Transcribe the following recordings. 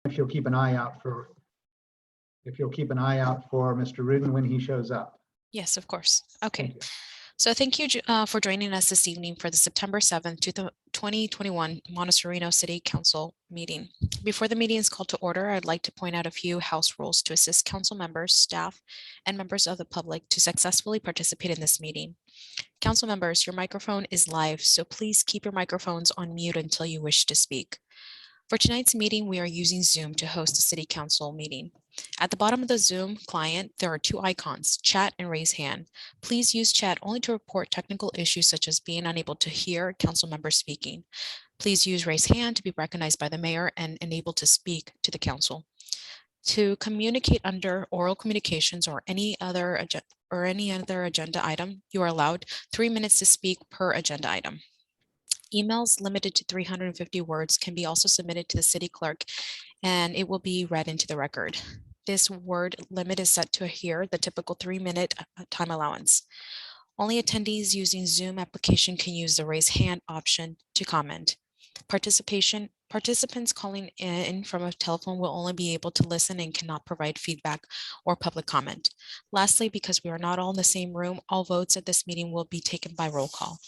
if you'll keep an eye out for Mr. Rudin when he shows up. Yes, of course. Okay. Thank you. So thank you for joining us this evening for the September 7th, 2021 Monte Sereno City Council meeting. Before the meeting is called to order, I'd like to point out a few house rules to assist council members, staff, and members of the public to successfully participate in this meeting. Council members, your microphone is live, so please keep your microphones on mute until you wish to speak. For tonight's meeting, we are using Zoom to host the City Council meeting. At the bottom of the Zoom client, there are two icons, chat and raise hand. Please use chat only to report technical issues such as being unable to hear council members speaking. Please use raise hand to be recognized by the mayor and enabled to speak to the council. To communicate under oral communications or any other agenda item, you are allowed 3 minutes to speak per agenda item. Emails limited to 350 words can be also submitted to the city clerk and it will be read into the record. This word limit is set to adhere the typical 3-minute time allowance. Only attendees using Zoom application can use the raise hand option to comment. Participants calling in from a telephone will only be able to listen and cannot provide feedback or public comment. Lastly, because we are not all in the same room, all votes at this meeting will be taken by roll call.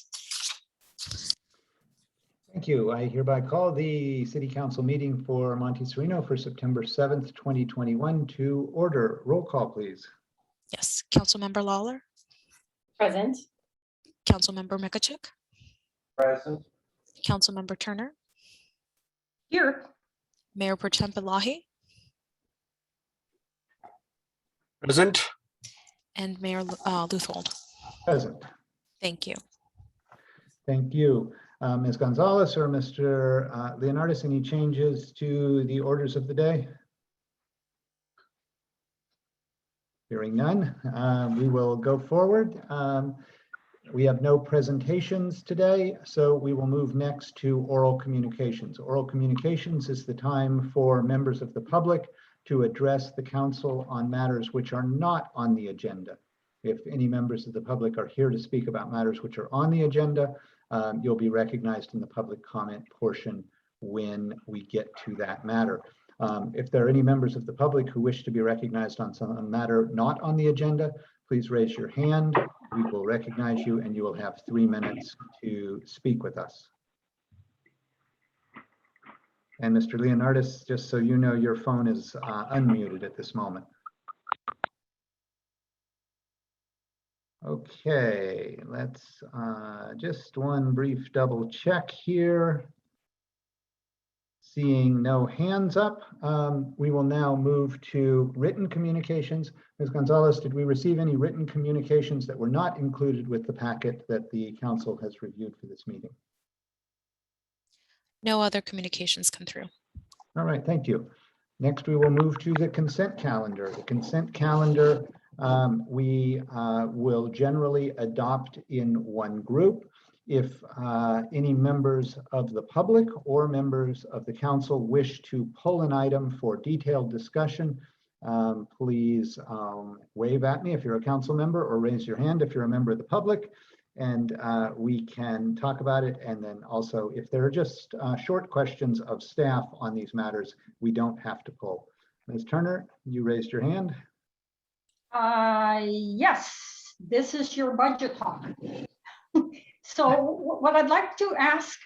Thank you. I hereby call the City Council meeting for Monte Sereno for September 7th, 2021 to order. Roll call, please. Yes, Councilmember Lawler. Present. Councilmember Mekechuk. Present. Councilmember Turner. Here. Mayor Pro Tem Pelahi. Present. And Mayor Luthold. Present. Thank you. Thank you. Ms. Gonzalez or Mr. Leonardis, any changes to the orders of the day? Hearing none, we will go forward. We have no presentations today, so we will move next to oral communications. Oral communications is the time for members of the public to address the council on matters which are not on the agenda. If any members of the public are here to speak about matters which are on the agenda, you'll be recognized in the public comment portion when we get to that matter. If there are any members of the public who wish to be recognized on some matter not on the agenda, please raise your hand. We will recognize you and you will have 3 minutes to speak with us. And Mr. Leonardis, just so you know, your phone is unmuted at this moment. Okay, let's just one brief double check here. Seeing no hands up, we will now move to written communications. Ms. Gonzalez, did we receive any written communications that were not included with the packet that the council has reviewed for this meeting? No other communications come through. All right, thank you. Next, we will move to the consent calendar. The consent calendar we will generally adopt in one group. If any members of the public or members of the council wish to pull an item for detailed discussion, please wave at me if you're a council member or raise your hand if you're a member of the public, and we can talk about it. And then also, if there are just short questions of staff on these matters, we don't have to pull. Ms. Turner, you raised your hand. Yes, this is your budget talk. So what I'd like to ask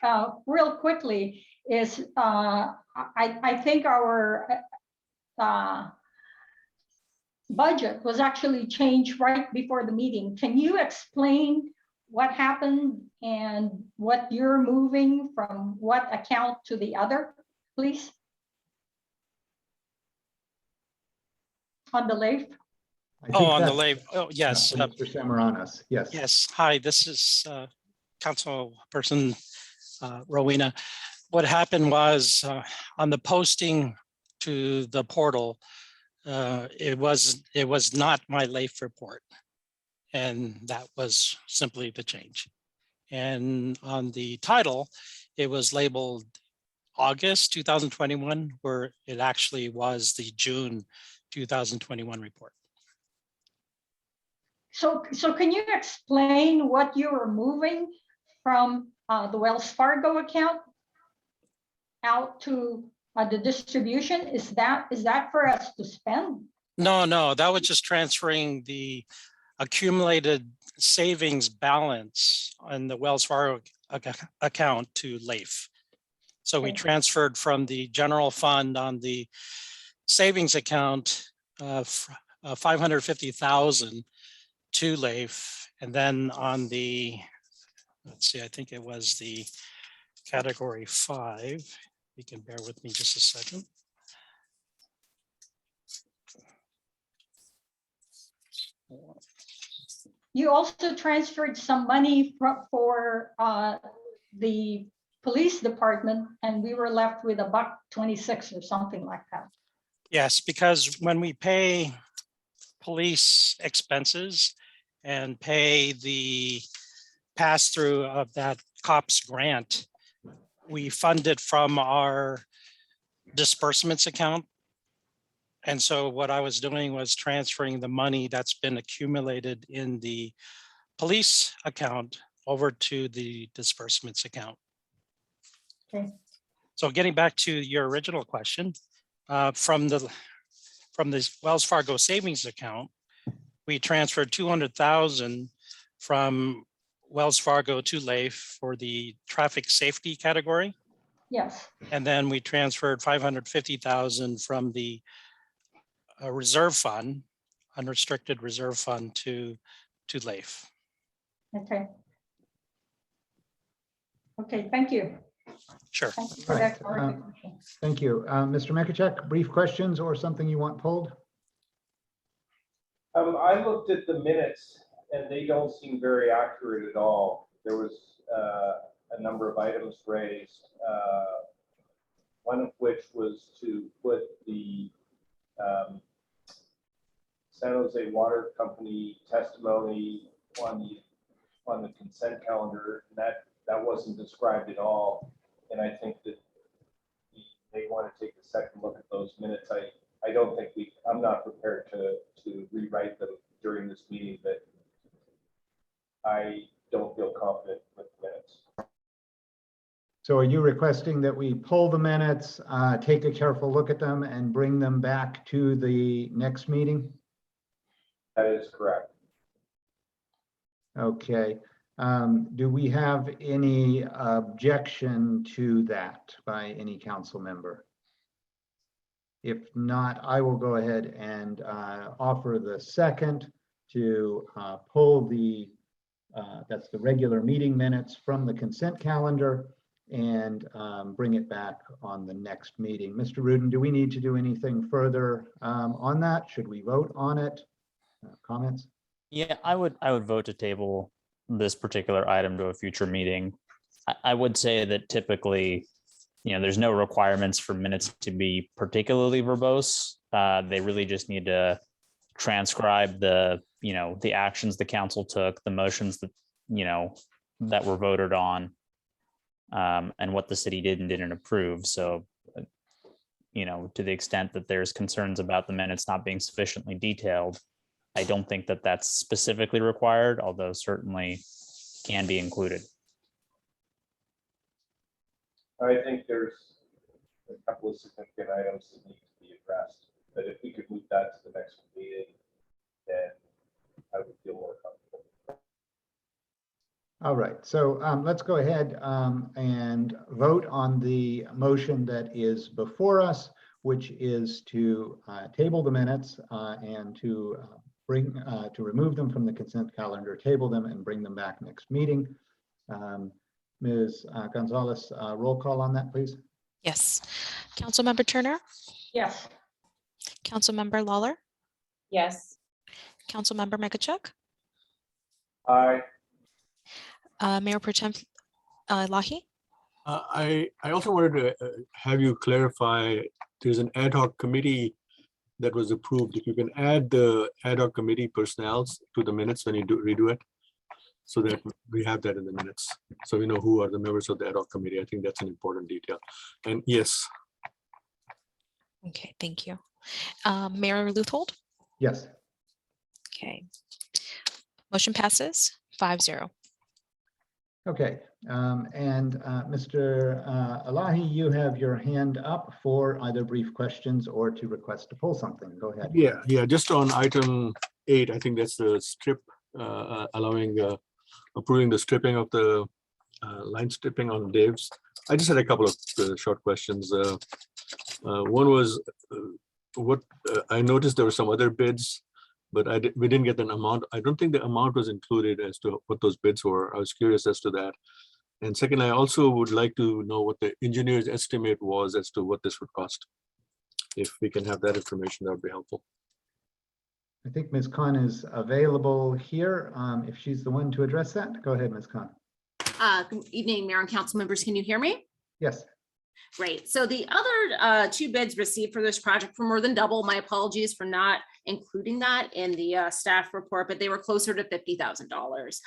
real quickly is, I think our budget was actually changed right before the meeting. Can you explain what happened and what you're moving from what account to the other, please? On the LAIF? On the LAIF. Oh, yes. Mr. Samaranos, yes. Yes. Hi, this is Councilperson Rowena. What happened was on the posting to the portal, it was not my LAIF report, and that was simply the change. And on the title, it was labeled August 2021, where it actually was the June 2021 report. So can you explain what you were moving from the Wells Fargo account out to The distribution, is that for us to spend? No, that was just transferring the accumulated savings balance on the Wells Fargo account to LAIF. So we Okay. transferred from the general fund on the savings account 550,000 to LAIF, and then on the, let's see, I think it was the category 5. You can bear with me just a second. You also transferred some money for the police department, and we were left with $1.26 or something like that. Yes, because when we pay police expenses and pay the pass-through of that COPS grant, we fund it from our disbursements account. And so what I was doing was transferring the money that's been accumulated in the police account over to the disbursements account. Okay. So getting back to your original question, from the Wells Fargo savings account, we transferred 200,000 from Wells Fargo to LAIF for the traffic safety category. Yes. And then we transferred 550,000 from the reserve fund, unrestricted reserve fund to LAIF. Okay. Okay, thank you. Sure. Thank you for Right, that clarification. Thank you. Mr. Mekechuk, brief questions or something you want pulled? I looked at the minutes and they don't seem very accurate at all. There was a number of items raised, one of which was to put the San Jose Water Company testimony on the consent calendar. And that wasn't described at all. And I think that they want to take a second look at those minutes. I don't think I'm not prepared to rewrite them during this meeting, but I don't feel confident with the minutes. So are you requesting that we pull the minutes, take a careful look at them and bring them back to the next meeting? That is correct. Okay. Do we have any objection to that by any council member? If not, I will go ahead and offer the second to pull the, that's the regular meeting minutes from the consent calendar and bring it back on the next meeting. Mr. Rudin, do we need to do anything further on that? Should we vote on it? Comments? Yeah, I would vote to table this particular item to a future meeting. I would say that typically, there's no requirements for minutes to be particularly verbose. They really just need to transcribe the actions the council took, the motions that, that were voted on, and what the city did and didn't approve. So, to the extent that there's concerns about the minutes not being sufficiently detailed, I don't think that that's specifically required, although certainly can be included. I think there's a couple of significant items that need to be addressed, but if we could move that to the next meeting, then I would feel more comfortable. All right, so let's go ahead and vote on the motion that is before us, which is to table the minutes and to remove them from the consent calendar, table them and bring them back next meeting. Ms. Gonzalez, roll call on that, please. Yes. Councilmember Turner, Yes. Councilmember Lawler, Yes. Councilmember Mekechuk, Aye. Mayor Pro Tem Lahi. I also wanted to have you clarify, there's an ad hoc committee that was approved. If you can add the ad hoc committee personnels to the minutes when you redo it, so that we have that in the minutes. So we know who are the members of the ad hoc committee. I think that's an important detail. And yes. Okay, thank you. Mayor Luthold. Yes. Okay. Motion passes 5-0. Okay, Mr. Elahi, you have your hand up for either brief questions or to request to pull something. Go ahead. Yeah, just on item 8, I think that's the strip, allowing, approving the stripping of the line stripping on Dave's. I just had a couple of short questions. One was, what I noticed there were some other bids, but we didn't get an amount. I don't think the amount was included as to what those bids were. I was curious as to that. And second, I also would like to know what the engineer's estimate was as to what this would cost. If we can have that information, that would be helpful. I think Ms. Khan is available here. If she's the one to address that, go ahead, Ms. Khan. Good evening, Mayor and council members. Can you hear me? Yes. Great. So the other 2 bids received for this project were more than double. My apologies for not including that in the staff report, but they were closer to $50,000.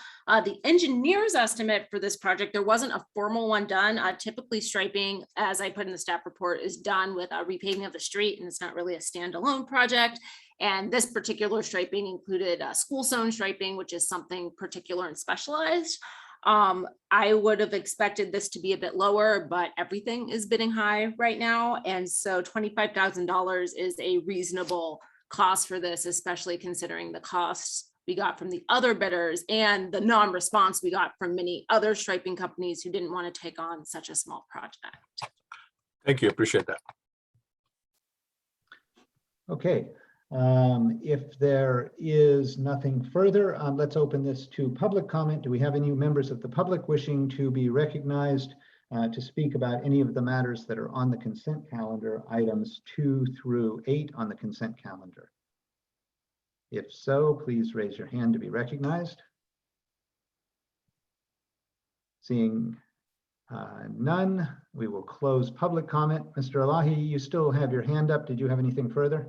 The engineer's estimate for this project, there wasn't a formal one done. Typically striping, as I put in the staff report, is done with a repaving of the street, and it's not really a standalone project. And this particular striping included school zone striping, which is something particular and specialized. I would have expected this to be a bit lower, but everything is bidding high right now. And so $25,000 is a reasonable cost for this, especially considering the costs we got from the other bidders and the non-response we got from many other striping companies who didn't want to take on such a small project. Thank you. Appreciate that. Okay. If there is nothing further, let's open this to public comment. Do we have any members of the public wishing to be recognized to speak about any of the matters that are on the consent calendar, items 2 through 8 on the consent calendar? If so, please raise your hand to be recognized. Seeing none, we will close public comment. Mr. Elahi, you still have your hand up. Did you have anything further?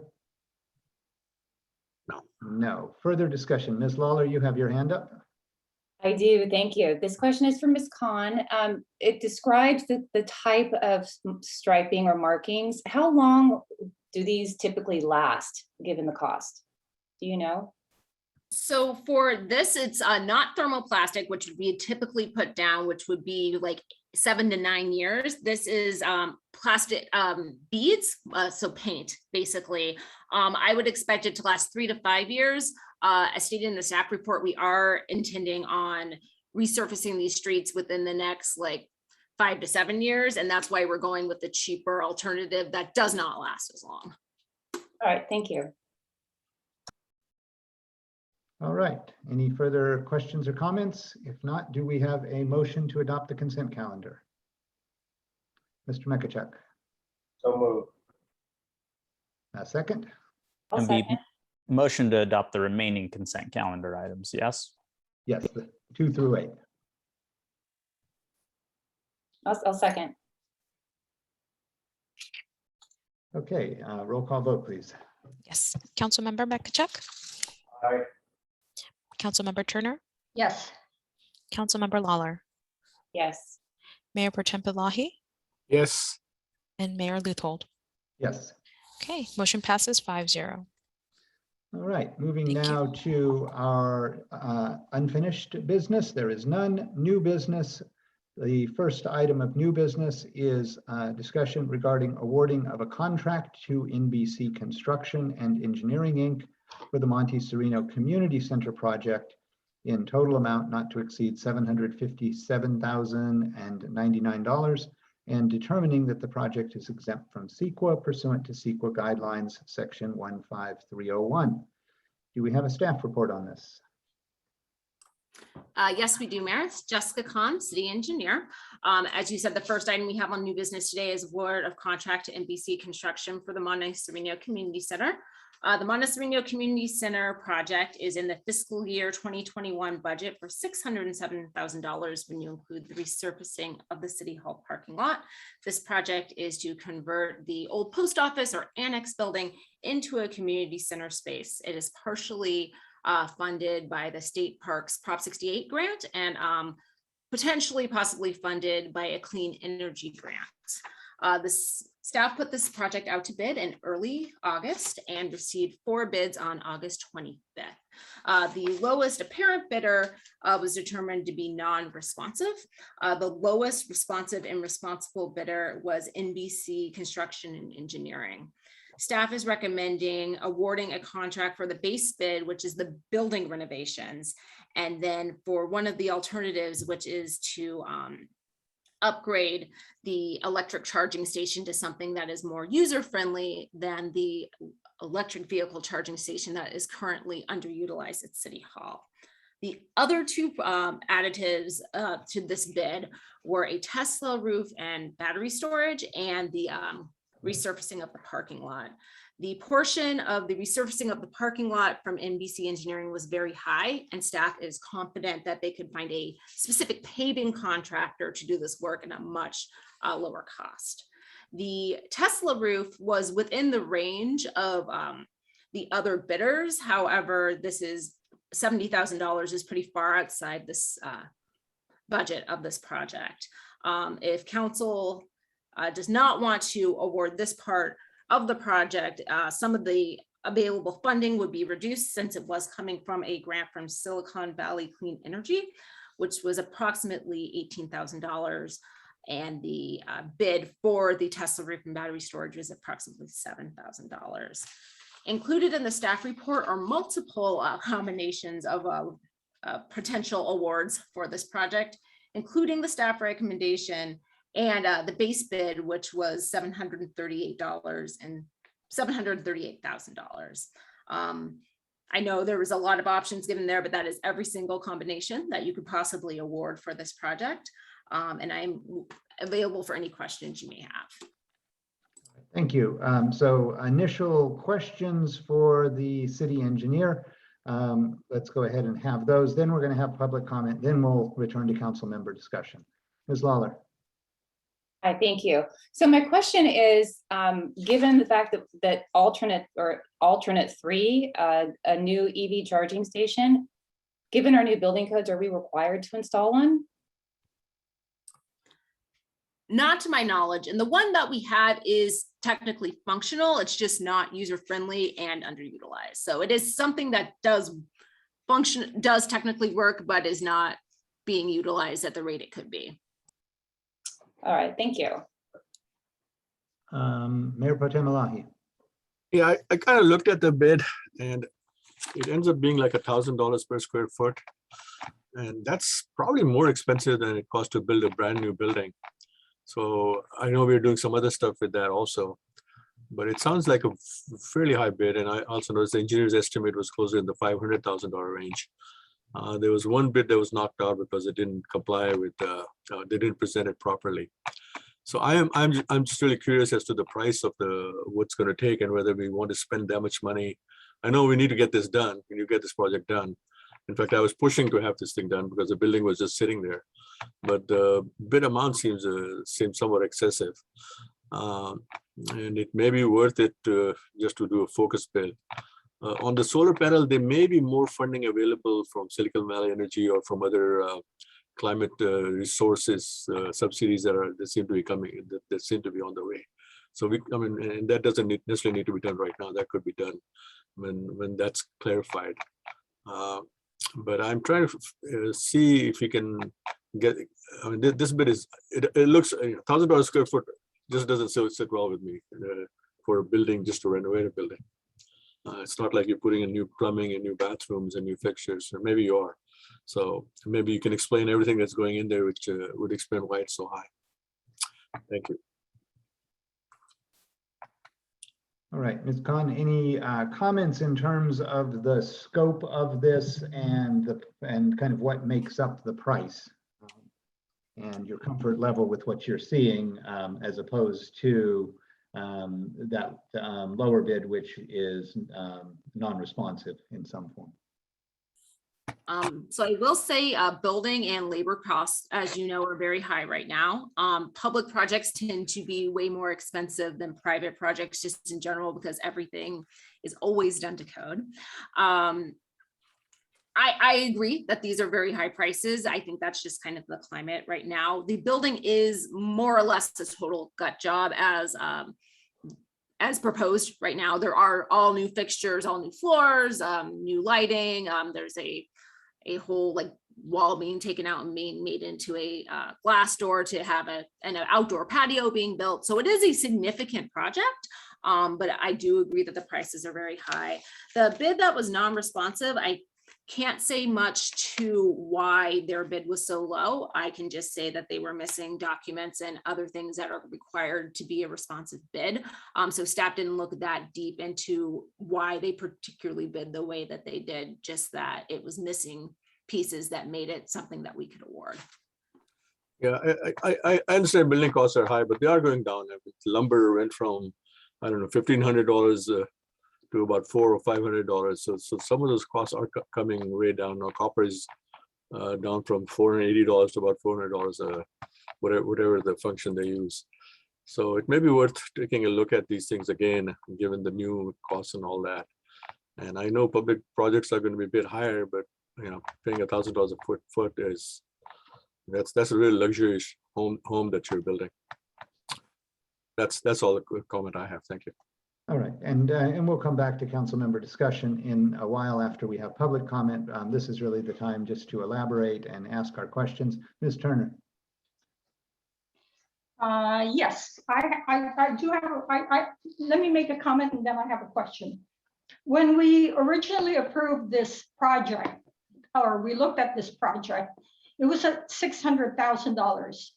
No. Further discussion. Ms. Lawler, you have your hand up. I do, thank you. This question is for Ms. Khan. It describes the type of striping or markings. How long do these typically last, given the cost? Do you know? So for this, it's not thermoplastic, which would be typically put down, which would be like 7 to 9 years. This is plastic beads, so paint, basically. I would expect it to last 3 to 5 years. As stated in the staff report, we are intending on resurfacing these streets within the next like 5 to 7 years. And that's why we're going with the cheaper alternative that does not last as long. All right, thank you. All right. Any further questions or comments? If not, do we have a motion to adopt the consent calendar? Mr. Mekechuk. So moved. A second? I'll And the second. motion to adopt the remaining consent calendar items, yes? Yes, the 2 through 8. I'll second. Okay, roll call vote, please. Yes. Councilmember Mekechuk, Aye. Councilmember Turner, Yes. Councilmember Lawler, Yes. Mayor Pro Tem Elahi, Yes. and Mayor Luthold. Yes. Okay, motion passes 5-0. All right, moving Thank you. now to our unfinished business. There is none. New business. The first item of new business is discussion regarding awarding of a contract to NBC Construction and Engineering, Inc. for the Monte Sereno Community Center project in total amount not to exceed $757,099, and determining that the project is exempt from CEQA pursuant to CEQA guidelines, section 15301. Do we have a staff report on this? Yes, we do, Mayor. It's Jessica Khan, City Engineer. As you said, the first item we have on new business today is award of contract to NBC Construction for the Monte Sereno Community Center. The Monte Sereno Community Center project is in the fiscal year 2021 budget for $607,000 when you include the resurfacing of the City Hall parking lot. This project is to convert the old post office or annex building into a community center space. It is partially funded by the State Parks Prop 68 grant and potentially possibly funded by a clean energy grant. This staff put this project out to bid in early August and received 4 bids on August 25th. The lowest apparent bidder was determined to be non-responsive. The lowest responsive and responsible bidder was NBC Construction and Engineering. Staff is recommending awarding a contract for the base bid, which is the building renovations. And then for one of the alternatives, which is to upgrade the electric charging station to something that is more user-friendly than the electric vehicle charging station that is currently underutilized at City Hall. The other two additives to this bid were a Tesla roof and battery storage and the resurfacing of the parking lot. The portion of the resurfacing of the parking lot from NBC Engineering was very high, and staff is confident that they could find a specific paving contractor to do this work at a much lower cost. The Tesla roof was within the range of the other bidders. However, this is $70,000 is pretty far outside this budget of this project. If council does not want to award this part of the project, some of the available funding would be reduced since it was coming from a grant from Silicon Valley Clean Energy, which was approximately $18,000. And the bid for the Tesla roof and battery storage is approximately $7,000. Included in the staff report are multiple combinations of potential awards for this project, including the staff recommendation and the base bid, which was $738,000. I know there was a lot of options given there, but that is every single combination that you could possibly award for this project. And I'm available for any questions you may have. Thank you. So initial questions for the city engineer. Let's go ahead and have those. Then we're going to have public comment. Then we'll return to council member discussion. Ms. Lawler. Hi, thank you. So my question is, given the fact that alternate 3, a new EV charging station, given our new building codes, are we required to install one? Not to my knowledge. And the one that we have is technically functional. It's just not user-friendly and underutilized. So it is something that does function, does technically work, but is not being utilized at the rate it could be. All right, thank you. Mayor Pro Tem Elahi. Yeah, I kind of looked at the bid and it ends up being like $1,000 per square foot. And that's probably more expensive than it costs to build a brand new building. So I know we're doing some other stuff with that also, but it sounds like a fairly high bid. And I also noticed the engineer's estimate was closer in the $500,000 range. There was one bid that was knocked out because it didn't comply with, they didn't present it properly. So I'm just really curious as to the price of what's going to take and whether we want to spend that much money. I know we need to get this done. We need to get this project done. In fact, I was pushing to have this thing done because the building was just sitting there. But the bid amount seems somewhat excessive. And it may be worth it just to do a focus bid. On the solar panel, there may be more funding available from Silicon Valley Energy or from other climate resources subsidies that seem to be coming, that seem to be on the way. So and that doesn't necessarily need to be done right now. That could be done when that's clarified. But I'm trying to see if we can get. I mean, this bid is. It looks $1,000 square foot just doesn't sit well with me for a building, just to renovate a building. It's not like you're putting in new plumbing and new bathrooms and new fixtures, or maybe you are. So maybe you can explain everything that's going in there, which would explain why it's so high. Thank you. All right, Ms. Khan, any comments in terms of the scope of this and kind of what makes up the price and your comfort level with what you're seeing as opposed to that lower bid, which is non-responsive in some form? So I will say building and labor costs, as you know, are very high right now. Public projects tend to be way more expensive than private projects just in general because everything is always done to code. I agree that these are very high prices. I think that's just kind of the climate right now. The building is more or less a total gut job, as proposed right now. There are all new fixtures, all new floors, new lighting. There's a whole like wall being taken out and being made into a glass door to have an outdoor patio being built. So it is a significant project, but I do agree that the prices are very high. The bid that was non-responsive, I can't say much to why their bid was so low. I can just say that they were missing documents and other things that are required to be a responsive bid. So staff didn't look that deep into why they particularly bid the way that they did, just that it was missing pieces that made it something that we could award. Yeah, I understand building costs are high, but they are going down. Lumber went from, I don't know, $1,500 to about $400 or $500. So some of those costs are coming way down. Now copper is down from $480 to about $400, whatever the function they use. So it may be worth taking a look at these things again, given the new costs and all that. And I know public projects are going to be a bit higher, but paying $1,000 a foot is that's a real luxurious home that you're building. That's all the comment I have. Thank you. All right, and we'll come back to council member discussion in a while after we have public comment. This is really the time just to elaborate and ask our questions. Ms. Turner. Yes, I do have. Let me make a comment and then I have a question. When we originally approved this project, or we looked at this project, it was at $600,000.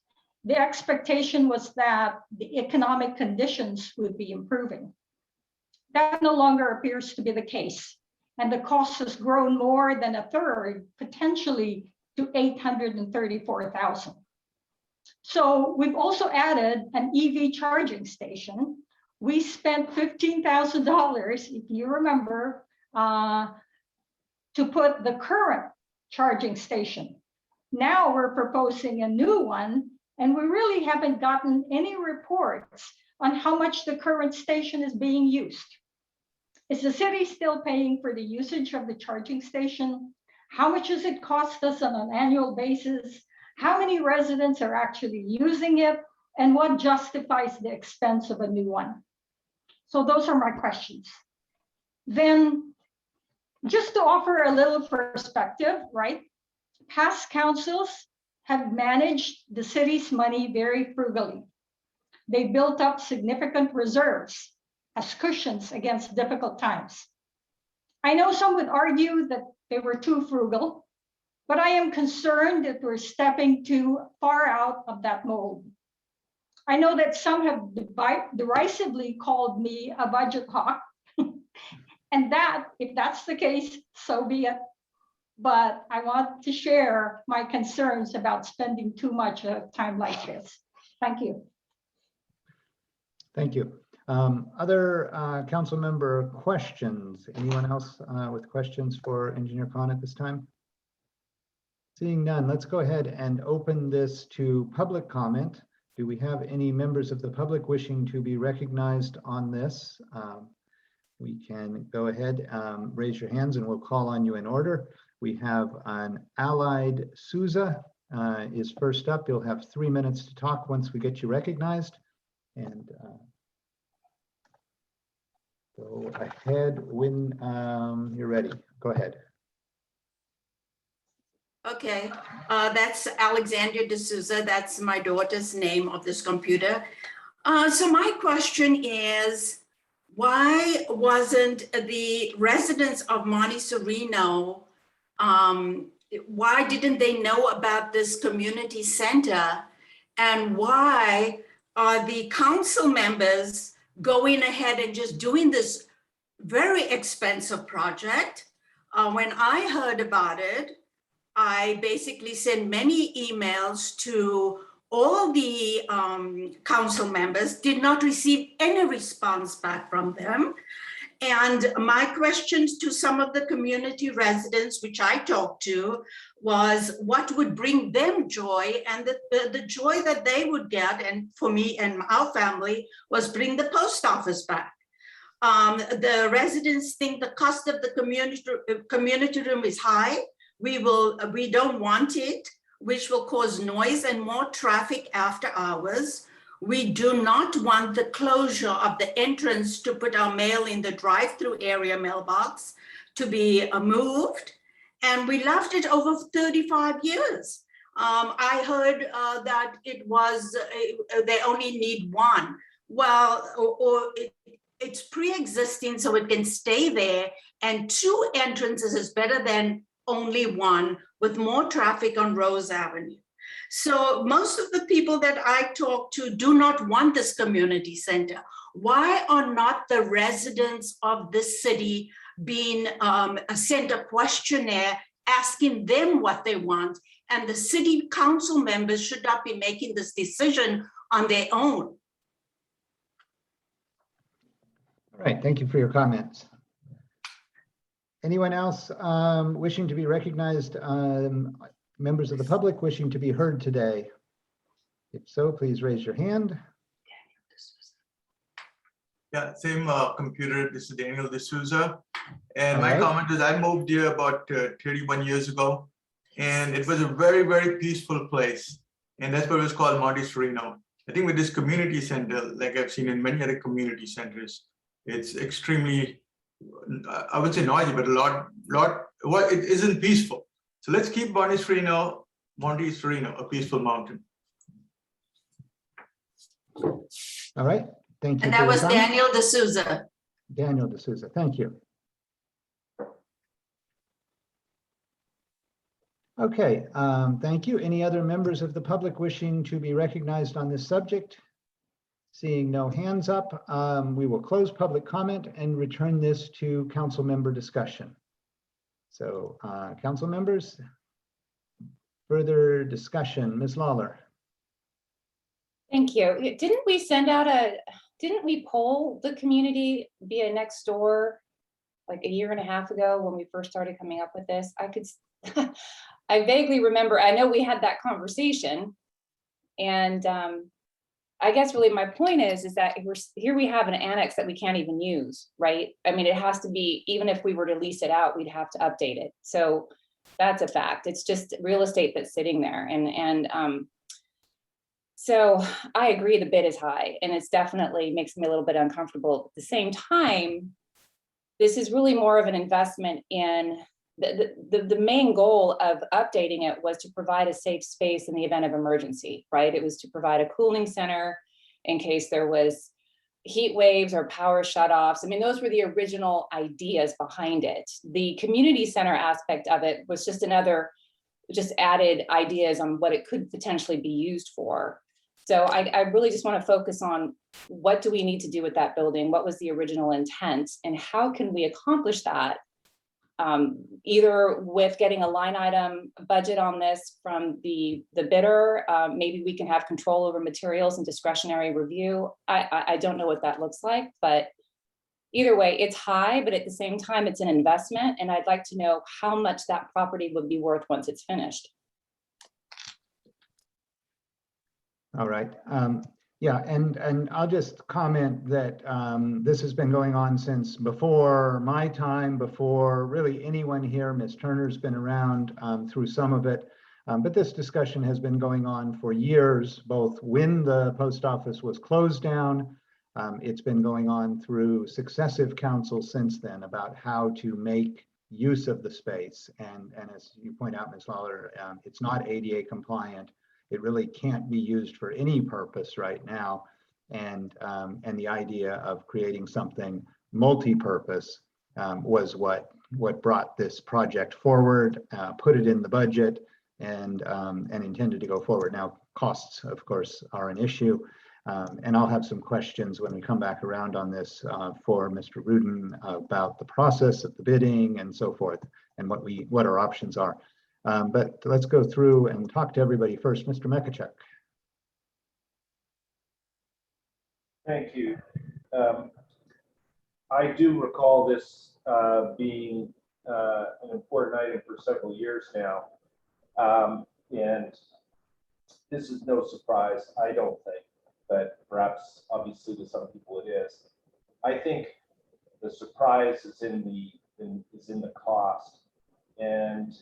The expectation was that the economic conditions would be improving. That no longer appears to be the case. And the cost has grown more than a third, potentially to $834,000. So we've also added an EV charging station. We spent $15,000, if you remember, to put the current charging station. Now we're proposing a new one, and we really haven't gotten any reports on how much the current station is being used. Is the city still paying for the usage of the charging station? How much does it cost us on an annual basis? How many residents are actually using it? And what justifies the expense of a new one? So those are my questions. Then just to offer a little perspective, right? Past councils have managed the city's money very frugally. They built up significant reserves as cushions against difficult times. I know some would argue that they were too frugal, but I am concerned that we're stepping too far out of that mold. I know that some have derisively called me a budget hawk, and that, if that's the case, so be it. But I want to share my concerns about spending too much at a time like this. Thank you. Thank you. Other council member questions? Anyone else with questions for Engineer Khan at this time? Seeing none, let's go ahead and open this to public comment. Do we have any members of the public wishing to be recognized on this? We can go ahead, raise your hands and we'll call on you in order. We have an Allied Souza is first up. You'll have 3 minutes to talk once we get you recognized. And go ahead when you're ready. Go ahead. Okay, that's Alexandria D'Souza. That's my daughter's name of this computer. So my question is, why wasn't the residents of Monte Sereno, why didn't they know about this community center? And why are the council members going ahead and just doing this very expensive project? When I heard about it, I basically sent many emails to all the council members, did not receive any response back from them. And my questions to some of the community residents, which I talked to, was what would bring them joy, and the joy that they would get, and for me and our family, was bring the post office back. The residents think the cost of the community room is high. We don't want it, which will cause noise and more traffic after hours. We do not want the closure of the entrance to put our mail in the drive-through area mailbox to be moved. And we left it over 35 years. I heard that it was, they only need one. Well, it's pre-existing, so it can stay there. And 2 entrances is better than only one, with more traffic on Rose Avenue. So most of the people that I talk to do not want this community center. Why are not the residents of this city being sent a questionnaire asking them what they want? And the city council members should not be making this decision on their own. All right, thank you for your comments. Anyone else wishing to be recognized? Members of the public wishing to be heard today? If so, please raise your hand. Yeah, same computer. This is Daniel D'Souza. And All my right. comment is I moved here about 31 years ago, and it was a very, very peaceful place. And that's why it was called Monte Sereno. I think with this community center, like I've seen in many other community centers, it's extremely, I would say noisy, but it isn't peaceful. So let's keep Monte Sereno, a peaceful mountain. All right, thank you. And for that your was comment. Daniel D'Souza. Daniel D'Souza, thank you. Okay, thank you. Any other members of the public wishing to be recognized on this subject? Seeing no hands up, we will close public comment and return this to council member discussion. So council members, further discussion. Ms. Lawler. Thank you. Didn't we send out didn't we poll the community via Nextdoor like a year and a half ago when we first started coming up with this? I vaguely remember, I know we had that conversation, and I guess really my point is that here we have an annex that we can't even use, right? I mean, it has to be, even if we were to lease it out, we'd have to update it. So that's a fact. It's just real estate that's sitting there. So I agree the bid is high, and it's definitely makes me a little bit uncomfortable. At the same time, this is really more of an investment in the main goal of updating it was to provide a safe space in the event of emergency, right? It was to provide a cooling center in case there was heat waves or power shutoffs. I mean, those were the original ideas behind it. The community center aspect of it was just added ideas on what it could potentially be used for. So I really just want to focus on what do we need to do with that building? What was the original intent, and how can we accomplish that? Either with getting a line item budget on this from the bidder, maybe we can have control over materials and discretionary review. I don't know what that looks like, but either way, it's high, but at the same time, it's an investment, and I'd like to know how much that property would be worth once it's finished. All right. Yeah, and I'll just comment that this has been going on since before my time, before really anyone here. Ms. Turner's been around through some of it, but this discussion has been going on for years, both when the post office was closed down. It's been going on through successive councils since then about how to make use of the space. And as you point out, Ms. Lawler, it's not ADA compliant. It really can't be used for any purpose right now. And the idea of creating something multi-purpose was what brought this project forward, put it in the budget, and intended to go forward. Now, costs, of course, are an issue. And I'll have some questions when we come back around on this for Mr. Rudin about the process of the bidding and so forth, and what our options are. But let's go through and talk to everybody first. Mr. Mekechuk. Thank you. I do recall this being an important item for several years now. And this is no surprise, I don't think, but perhaps obviously to some people it is. I think the surprise is in the cost. And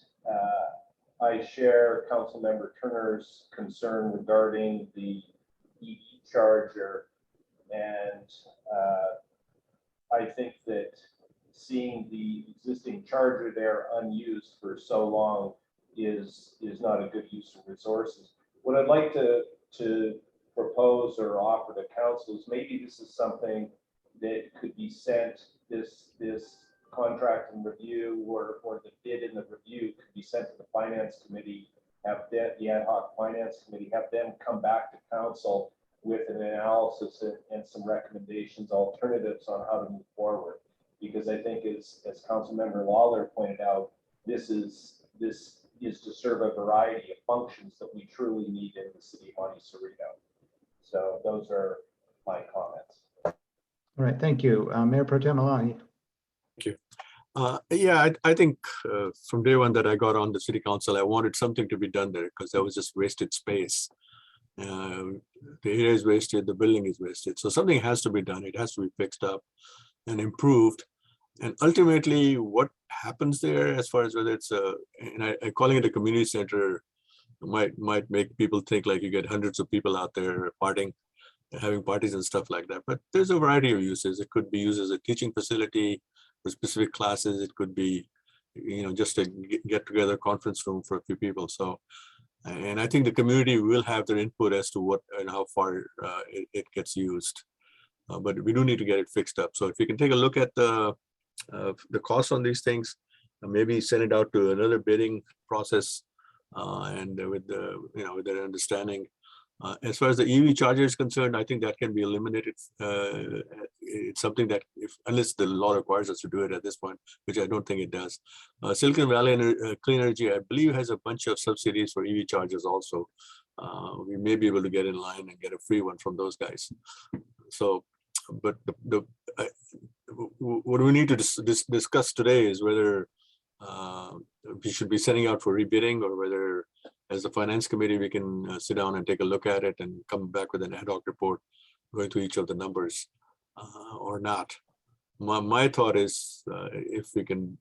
I share Councilmember Turner's concern regarding the EV charger. And I think that seeing the existing charger there unused for so long is not a good use of resources. What I'd like to propose or offer to council is maybe this is something that could be sent, this contract and review or the bid and the review could be sent to the finance committee, have the ad hoc finance committee, have them come back to council with an analysis and some recommendations, alternatives on how to move forward. Because I think as Councilmember Lawler pointed out, this is to serve a variety of functions that we truly need in the city of Monte Sereno. So those are my comments. All right, thank you. Mayor Pro Tem Alani. Thank you. Yeah, I think from day one that I got on the city council, I wanted something to be done there because that was just wasted space. The area is wasted, the building is wasted. So something has to be done. It has to be fixed up and improved. And ultimately, what happens there, as far as whether it's calling it a community center, might make people think like you get hundreds of people out there partying, having parties and stuff like that. But there's a variety of uses. It could be used as a teaching facility for specific classes. It could be, just a get together conference room for a few people. So, and I think the community will have their input as to what and how far it gets used. But we do need to get it fixed up. So if you can take a look at the cost on these things, maybe send it out to another bidding process, and with their understanding. As far as the EV charger is concerned, I think that can be eliminated. It's something that, unless the law requires us to do it at this point, which I don't think it does. Silicon Valley Clean Energy, I believe, has a bunch of subsidies for EV chargers also. We may be able to get in line and get a free one from those guys. So, but what we need to discuss today is whether we should be sending out for rebidding, or whether as the finance committee, we can sit down and take a look at it and come back with an ad hoc report going through each of the numbers or not. My thought is if we can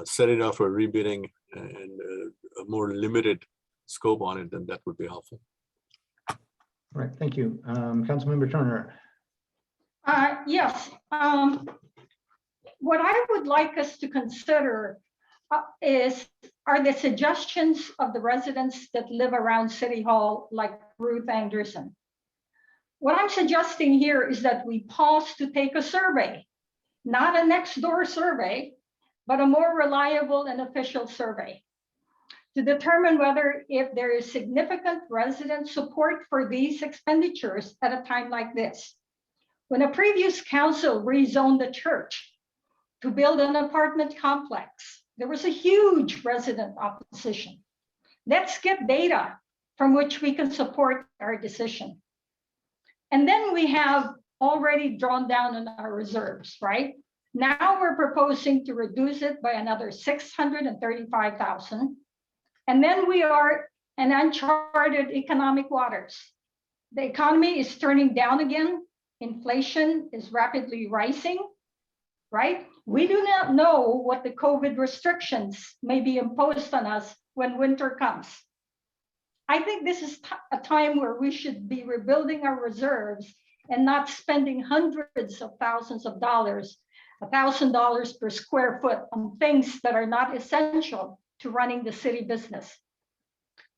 set it up for rebidding and a more limited scope on it, then that would be helpful. All right, thank you. Councilmember Turner. Yes. What I would like us to consider are the suggestions of the residents that live around City Hall, like Ruth Anderson. What I'm suggesting here is that we pause to take a survey, not a next door survey, but a more reliable and official survey, to determine whether if there is significant resident support for these expenditures at a time like this. When a previous council rezoned the church to build an apartment complex, there was a huge resident opposition. Let's get data from which we can support our decision. And then we have already drawn down on our reserves, right? Now we're proposing to reduce it by another 635,000. And then we are in uncharted economic waters. The economy is turning down again. Inflation is rapidly rising, right? We do not know what the COVID restrictions may be imposed on us when winter comes. I think this is a time where we should be rebuilding our reserves and not spending hundreds of thousands of dollars, $1,000 per square foot on things that are not essential to running the city business.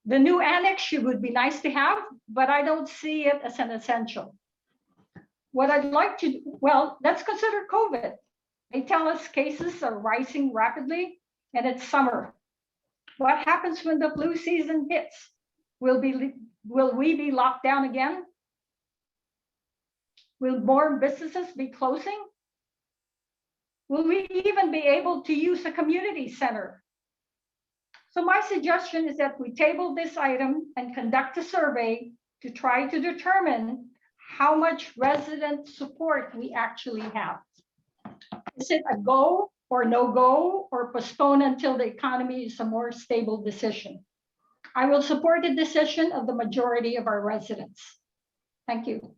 The new annex would be nice to have, but I don't see it as an essential. What I'd like to, well, let's consider COVID. They tell us cases are rising rapidly and it's summer. What happens when the flu season hits? Will we be locked down again? Will more businesses be closing? Will we even be able to use a community center? So my suggestion is that we table this item and conduct a survey to try to determine how much resident support we actually have. Is it a go or no go, or postpone until the economy is a more stable decision? I will support the decision of the majority of our residents. Thank you.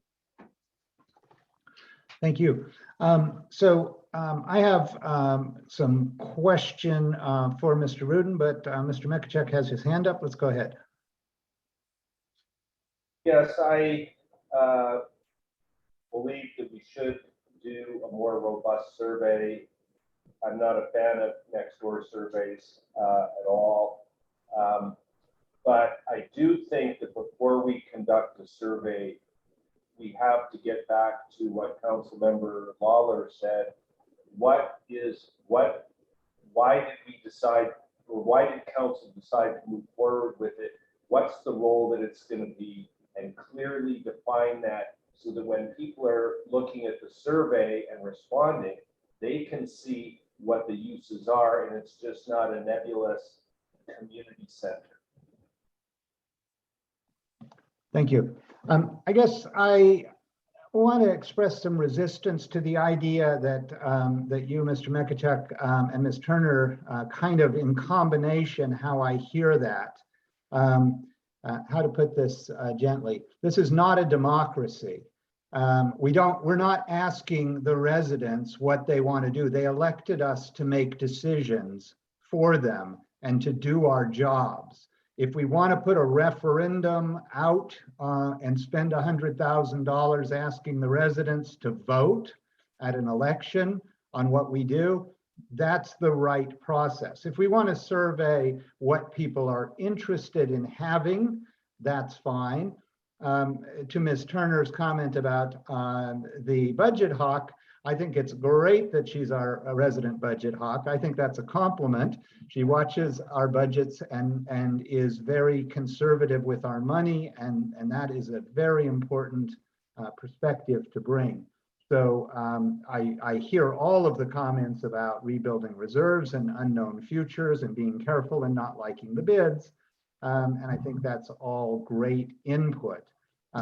Thank you. I have some question for Mr. Rudin, but Mr. Mekechuk has his hand up. Let's go ahead. Yes, I believe that we should do a more robust survey. I'm not a fan of next door surveys at all. But I do think that before we conduct a survey, we have to get back to what Councilmember Lawler said. Why did we decide, or why did council decide to move forward with it? What's the role that it's going to be, and clearly define that so that when people are looking at the survey and responding, they can see what the uses are, and it's just not a nebulous community center. Thank you. I guess I want to express some resistance to the idea that that you, Mr. Mekechuk, and Ms. Turner, kind of in combination, how I hear that. How to put this gently? This is not a democracy. We're not asking the residents what they want to do. They elected us to make decisions for them and to do our jobs. If we want to put a referendum out and spend $100,000 asking the residents to vote at an election on what we do, that's the right process. If we want to survey what people are interested in having, that's fine. To Ms. Turner's comment about the budget hawk, I think it's great that she's our resident budget hawk. I think that's a compliment. She watches our budgets and is very conservative with our money, and that is a very important perspective to bring. So I hear all of the comments about rebuilding reserves and unknown futures and being careful and not liking the bids. And I think that's all great input.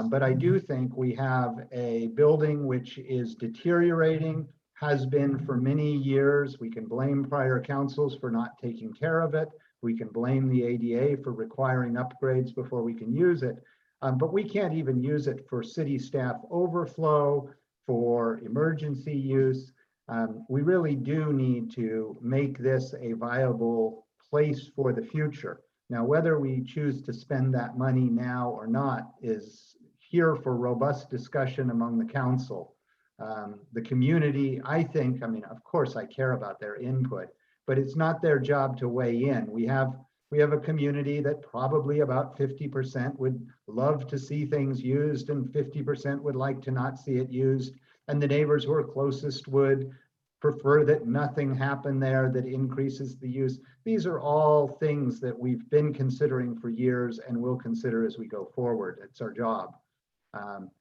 But I do think we have a building which is deteriorating, has been for many years. We can blame prior councils for not taking care of it. We can blame the ADA for requiring upgrades before we can use it. But we can't even use it for city staff overflow, for emergency use. We really do need to make this a viable place for the future. Now, whether we choose to spend that money now or not is here for robust discussion among the council. The community, I think, I mean, of course I care about their input, but it's not their job to weigh in. We have a community that probably about 50% would love to see things used and 50% would like to not see it used. And the neighbors who are closest would prefer that nothing happen there that increases the use. These are all things that we've been considering for years and will consider as we go forward. It's our job.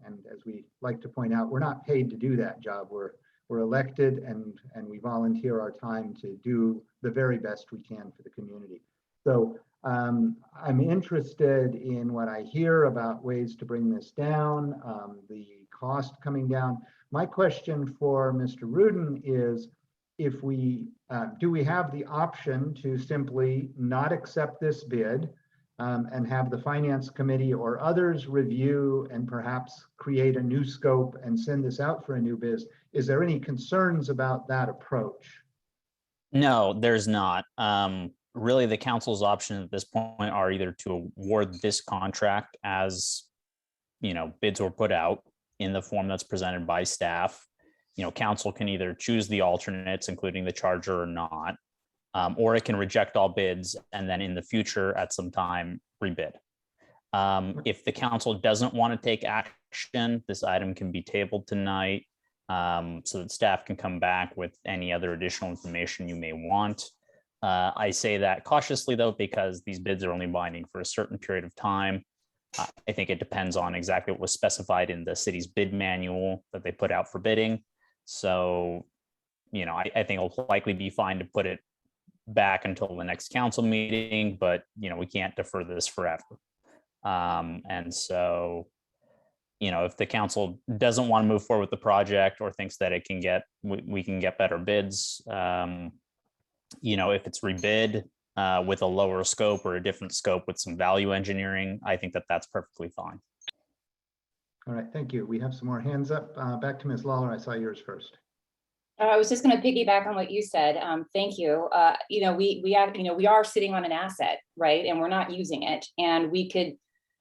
And as we like to point out, we're not paid to do that job. We're elected and we volunteer our time to do the very best we can for the community. So I'm interested in what I hear about ways to bring this down, the cost coming down. My question for Mr. Rudin is, if we do we have the option to simply not accept this bid and have the finance committee or others review and perhaps create a new scope and send this out for a new bid? Is there any concerns about that approach? No, there's not. Really, the council's options at this point are either to award this contract as, bids were put out in the form that's presented by staff. Council can either choose the alternates, including the charger or not, or it can reject all bids and then in the future at some time rebid. If the council doesn't want to take action, this item can be tabled tonight so that staff can come back with any other additional information you may want. I say that cautiously though, because these bids are only binding for a certain period of time. I think it depends on exactly what was specified in the city's bid manual that they put out for bidding. So, I think it'll likely be fine to put it back until the next council meeting, but, we can't defer this forever. And so, if the council doesn't want to move forward with the project or thinks that it can we can get better bids, if it's rebid with a lower scope or a different scope with some value engineering, I think that that's perfectly fine. All right, thank you. We have some more hands up. Back to Ms. Lawler. I saw yours first. I was just going to piggyback on what you said. Thank you. We are sitting on an asset, right? And we're not using it. And we could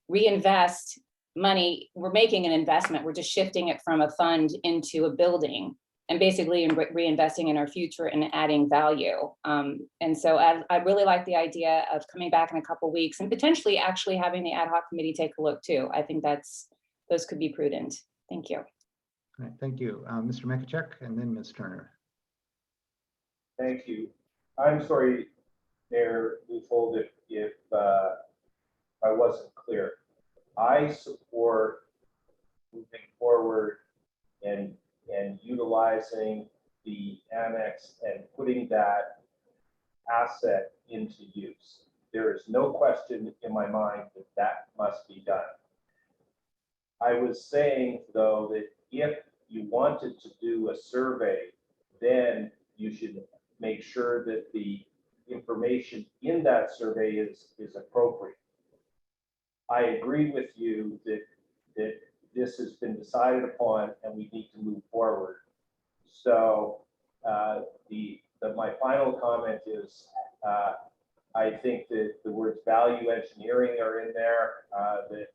reinvest money, we're making an investment. We're just shifting it from a fund into a building and basically reinvesting in our future and adding value. And so I really like the idea of coming back in a couple of weeks and potentially actually having the ad hoc committee take a look too. I think those could be prudent. Thank you. All right, thank you. Mr. Mekechuk and then Ms. Turner. Thank you. I'm sorry, Mayor Leopold, if I wasn't clear. I support moving forward and utilizing the annex and putting that asset into use. There is no question in my mind that that must be done. I was saying, though, that if you wanted to do a survey, then you should make sure that the information in that survey is appropriate. I agree with you that this has been decided upon and we need to move forward. So my final comment is I think that the words value engineering are in there that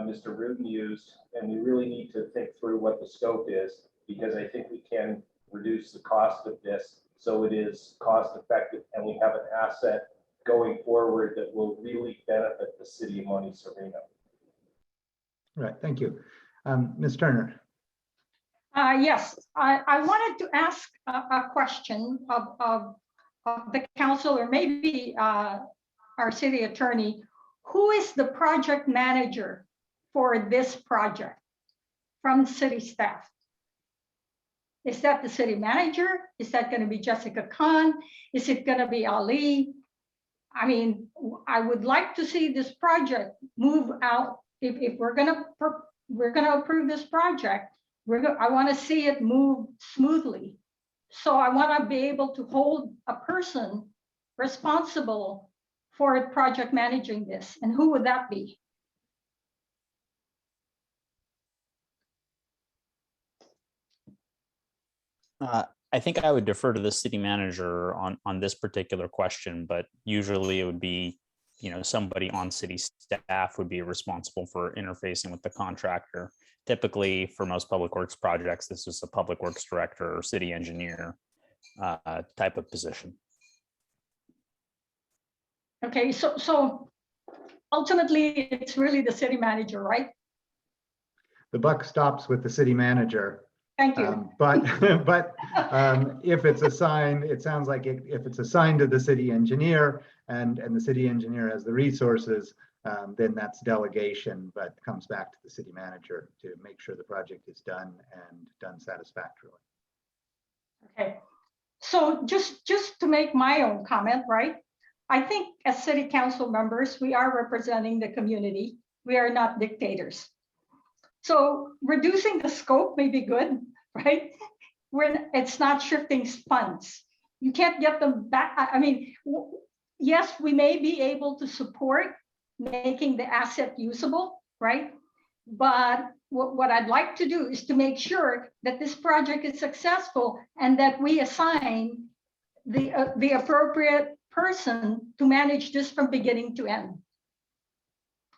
Mr. Rudin used, and we really need to think through what the scope is, because I think we can reduce the cost of this so it is cost effective and we have an asset going forward that will really benefit the city of Monte Sereno. All right, thank you. Ms. Turner. Yes, I wanted to ask a question of the council, or maybe our city attorney. Who is the project manager for this project from city staff? Is that the city manager? Is that going to be Jessica Khan? Is it going to be Ali? I mean, I would like to see this project move out. If we're going to approve this project, I want to see it move smoothly. So I want to be able to hold a person responsible for project managing this. And who would that be? I think I would defer to the city manager on this particular question, but usually it would be, somebody on city staff would be responsible for interfacing with the contractor. Typically, for most public works projects, this is a public works director or city engineer type of position. Okay, so ultimately, it's really the city manager, right? The buck stops with the city manager. Thank you. But if it's assigned, it sounds like if it's assigned to the city engineer and the city engineer has the resources, then that's delegation, but comes back to the city manager to make sure the project is done and done satisfactorily. Okay, so just to make my own comment, right? I think as city council members, we are representing the community. We are not dictators. So reducing the scope may be good, right? It's not shifting funds. You can't get them back. I mean, yes, we may be able to support making the asset usable, right? But what I'd like to do is to make sure that this project is successful and that we assign the appropriate person to manage this from beginning to end.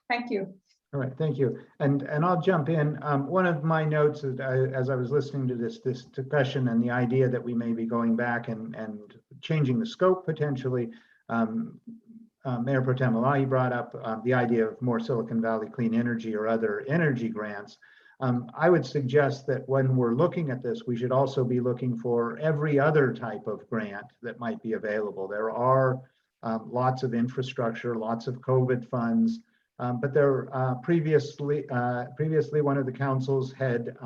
Thank you. All right, thank you. And I'll jump in. One of my notes as I was listening to this discussion and the idea that we may be going back and changing the scope potentially, Mayor Pro Tem Elahi brought up the idea of more Silicon Valley clean energy or other energy grants. I would suggest that when we're looking at this, we should also be looking for every other type of grant that might be available. There are lots of infrastructure, lots of COVID funds. But there previously one of the councils had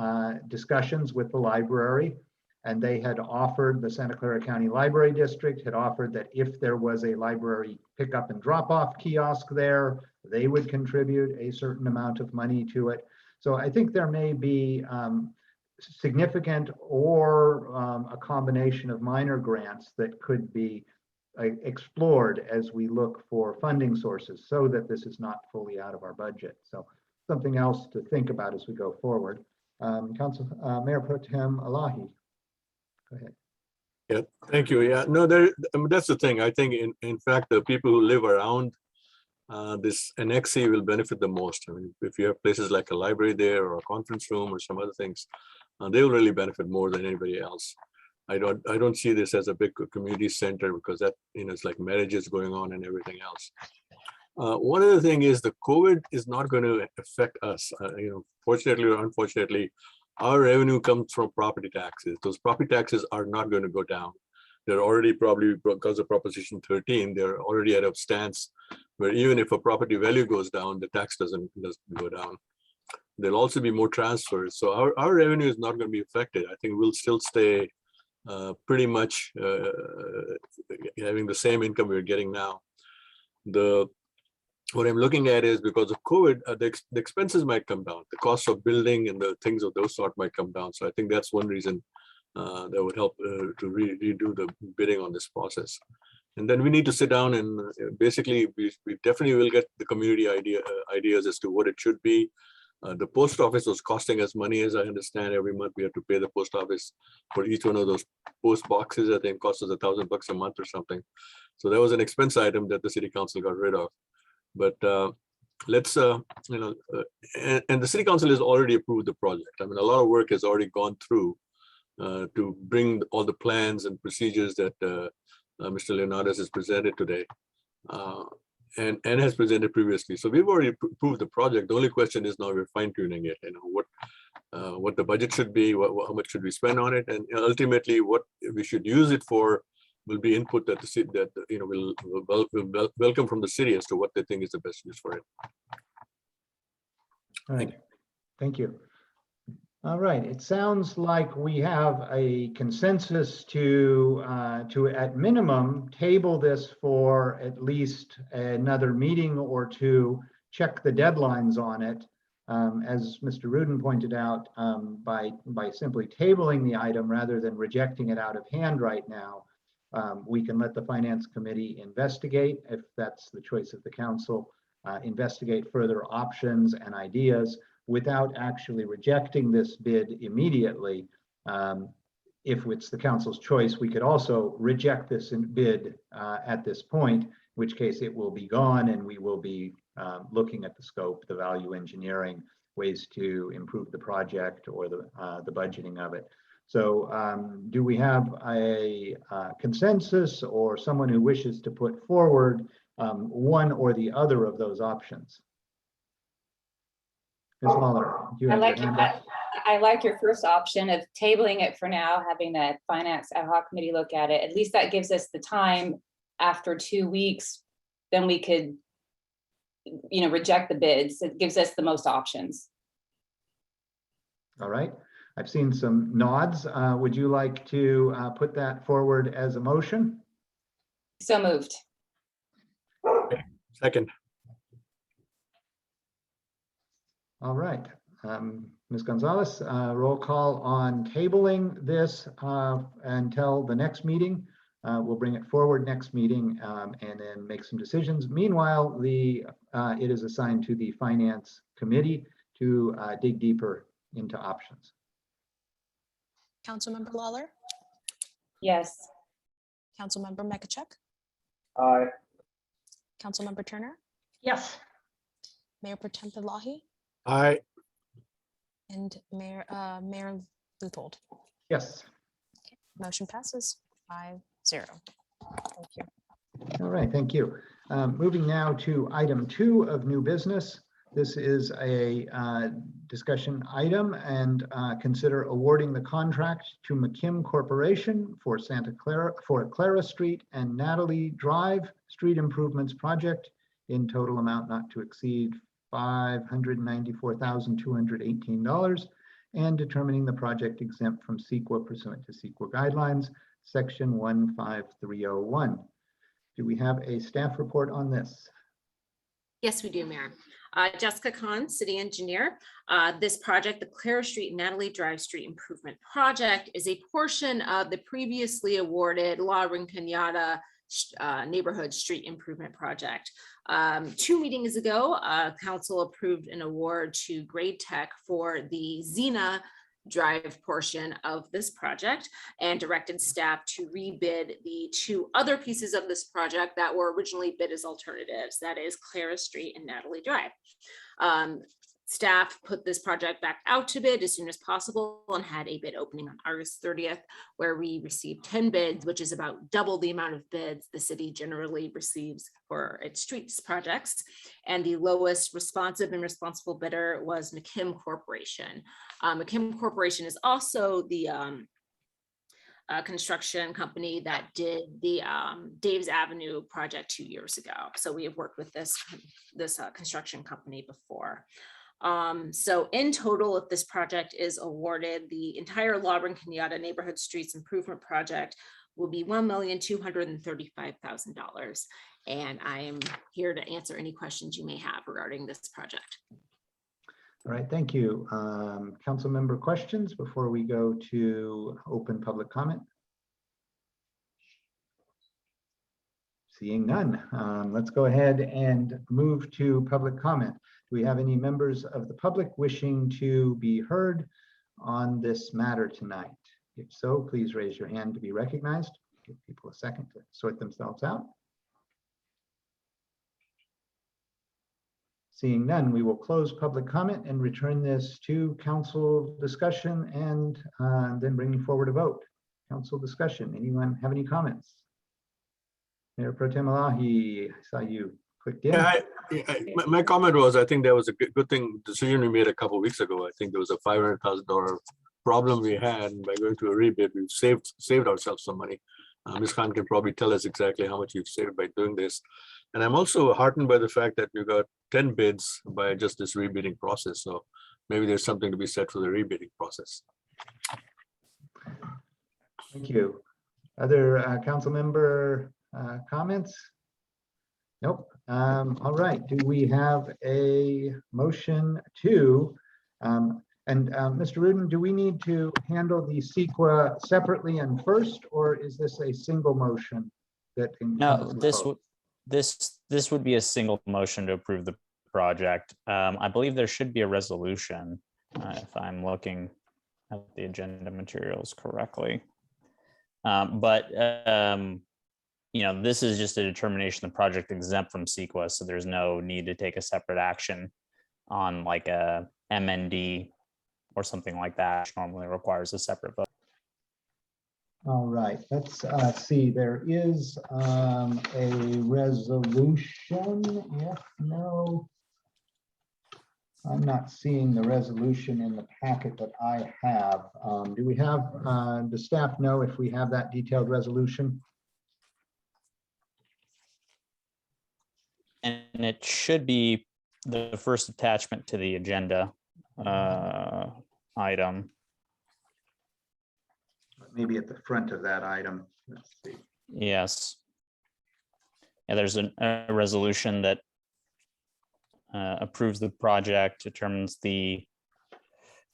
discussions with the library, and they had offered, the Santa Clara County Library District had offered that if there was a library pickup and drop off kiosk there, they would contribute a certain amount of money to it. So I think there may be significant or a combination of minor grants that could be explored as we look for funding sources so that this is not fully out of our budget. So something else to think about as we go forward. Mayor Pro Tem Elahi, go ahead. Yeah, thank you. Yeah, no, that's the thing. I think in fact, the people who live around this annexee will benefit the most. I mean, if you have places like a library there or a conference room or some other things, they will really benefit more than anybody else. I don't see this as a big community center because that, it's like marriages going on and everything else. One other thing is the COVID is not going to affect us. Fortunately or unfortunately, our revenue comes from property taxes. Those property taxes are not going to go down. They're already probably, because of Proposition 13, they're already at a stance where even if a property value goes down, the tax doesn't go down. There'll also be more transfers. So our revenue is not going to be affected. I think we'll still stay pretty much having the same income we're getting now. What I'm looking at is because of COVID, the expenses might come down. The cost of building and the things of those sort might come down. So I think that's one reason that would help to redo the bidding on this process. And then we need to sit down and basically we definitely will get the community ideas as to what it should be. The post office was costing us money, as I understand. Every month we have to pay the post office for each one of those post boxes. I think cost us $1,000 a month or something. So that was an expense item that the city council got rid of. But let's, and the city council has already approved the project. I mean, a lot of work has already gone through to bring all the plans and procedures that Mr. Leonardes has presented today and has presented previously. So we've already approved the project. The only question is now we're fine tuning it, what the budget should be, how much should we spend on it, and ultimately what we should use it for will be input that the city will welcome from the city as to what they think is the best use for it. All right, thank you. All right, it sounds like we have a consensus to at minimum table this for at least another meeting or two, check the deadlines on it. As Mr. Rudin pointed out, by simply tabling the item rather than rejecting it out of hand right now, we can let the Finance Committee investigate, if that's the choice of the council, investigate further options and ideas without actually rejecting this bid immediately. If it's the council's choice, we could also reject this bid at this point, in which case it will be gone and we will be looking at the scope, the value engineering, ways to improve the project or the budgeting of it. So do we have a consensus or someone who wishes to put forward one or the other of those options? Ms. Lawler, you have your hand up. I like your first option of tabling it for now, having the Finance Ad Hoc Committee look at it. At least that gives us the time after 2 weeks, then we could, reject the bids. It gives us the most options. All right. I've seen some nods. Would you like to put that forward as a motion? So moved. Second. All right. Ms. Gonzalez, roll call on tabling this until the next meeting. We'll bring it forward next meeting and then make some decisions. Meanwhile, it is assigned to the Finance Committee to dig deeper into options. Councilmember Lawler, Yes. Councilmember Mekechuk, Aye. Councilmember Turner, Yes. Mayor Pro Tem Pavlahi, Aye. and Mayor Luthold. Yes. Motion passes 5-0. Thank you. All right, thank you. Moving now to item 2 of new business. This is a discussion item and consider awarding the contract to McKim Corporation for Clara Street and Natalie Drive Street Improvements Project in total amount not to exceed $594,218 and determining the project exempt from CEQA pursuant to CEQA guidelines, section 15301. Do we have a staff report on this? Yes, we do, Mayor. Jessica Kahn, City Engineer. This project, the Clara Street Natalie Drive Street Improvement Project, is a portion of the previously awarded La Rinconada Neighborhood Street Improvement Project. 2 meetings ago, Council approved an award to Grade Tech for the Xena Drive portion of this project and directed staff to rebid the two other pieces of this project that were originally bid as alternatives, that is Clara Street and Natalie Drive. Staff put this project back out to bid as soon as possible and had a bid opening on August 30th, where we received 10 bids, which is about double the amount of bids the city generally receives for its streets projects. And the lowest responsive and responsible bidder was McKim Corporation. McKim Corporation is also the construction company that did the Dave's Avenue project 2 years ago. So we have worked with this construction company before. So in total, if this project is awarded, the entire Auburn Kenyatta Neighborhood Streets Improvement Project will be $1,235,000. And I am here to answer any questions you may have regarding this project. All right, thank you. Council member questions before we go to open public comment? Seeing none, let's go ahead and move to public comment. Do we have any members of the public wishing to be heard on this matter tonight? If so, please raise your hand to be recognized. Give people a second to sort themselves out. Seeing none, we will close public comment and return this to council discussion and then bringing forward a vote. Council discussion. Anyone have any comments? Mayor Pro Tem Elahi, I saw you clicked in. Yeah, my comment was, I think there was a good thing decision we made a couple of weeks ago. I think there was a $500,000 problem we had, and by going to a rebid, we've saved ourselves some money. Ms. Khan can probably tell us exactly how much you've saved by doing this. And I'm also heartened by the fact that you got 10 bids by just this rebidding process. So maybe there's something to be said for the rebidding process. Thank you. Other council member comments? Nope. All right. Do we have a motion to, Mr. Rudin, do we need to handle the CEQA separately and first, or is this a single motion that? No, this would be a single motion to approve the project. I believe there should be a resolution if I'm looking at the agenda materials correctly. You know, this is just a determination the project exempt from CEQA, so there's no need to take a separate action on like a MND or something like that, which normally requires a separate vote. All right, let's see. There is a resolution. If no, I'm not seeing the resolution in the packet that I have. Do we have, does staff know if we have that detailed resolution? And it should be the first attachment to the agenda item. Maybe at the front of that item. Let's see. Yes. Yeah, there's a resolution that approves the project, determines the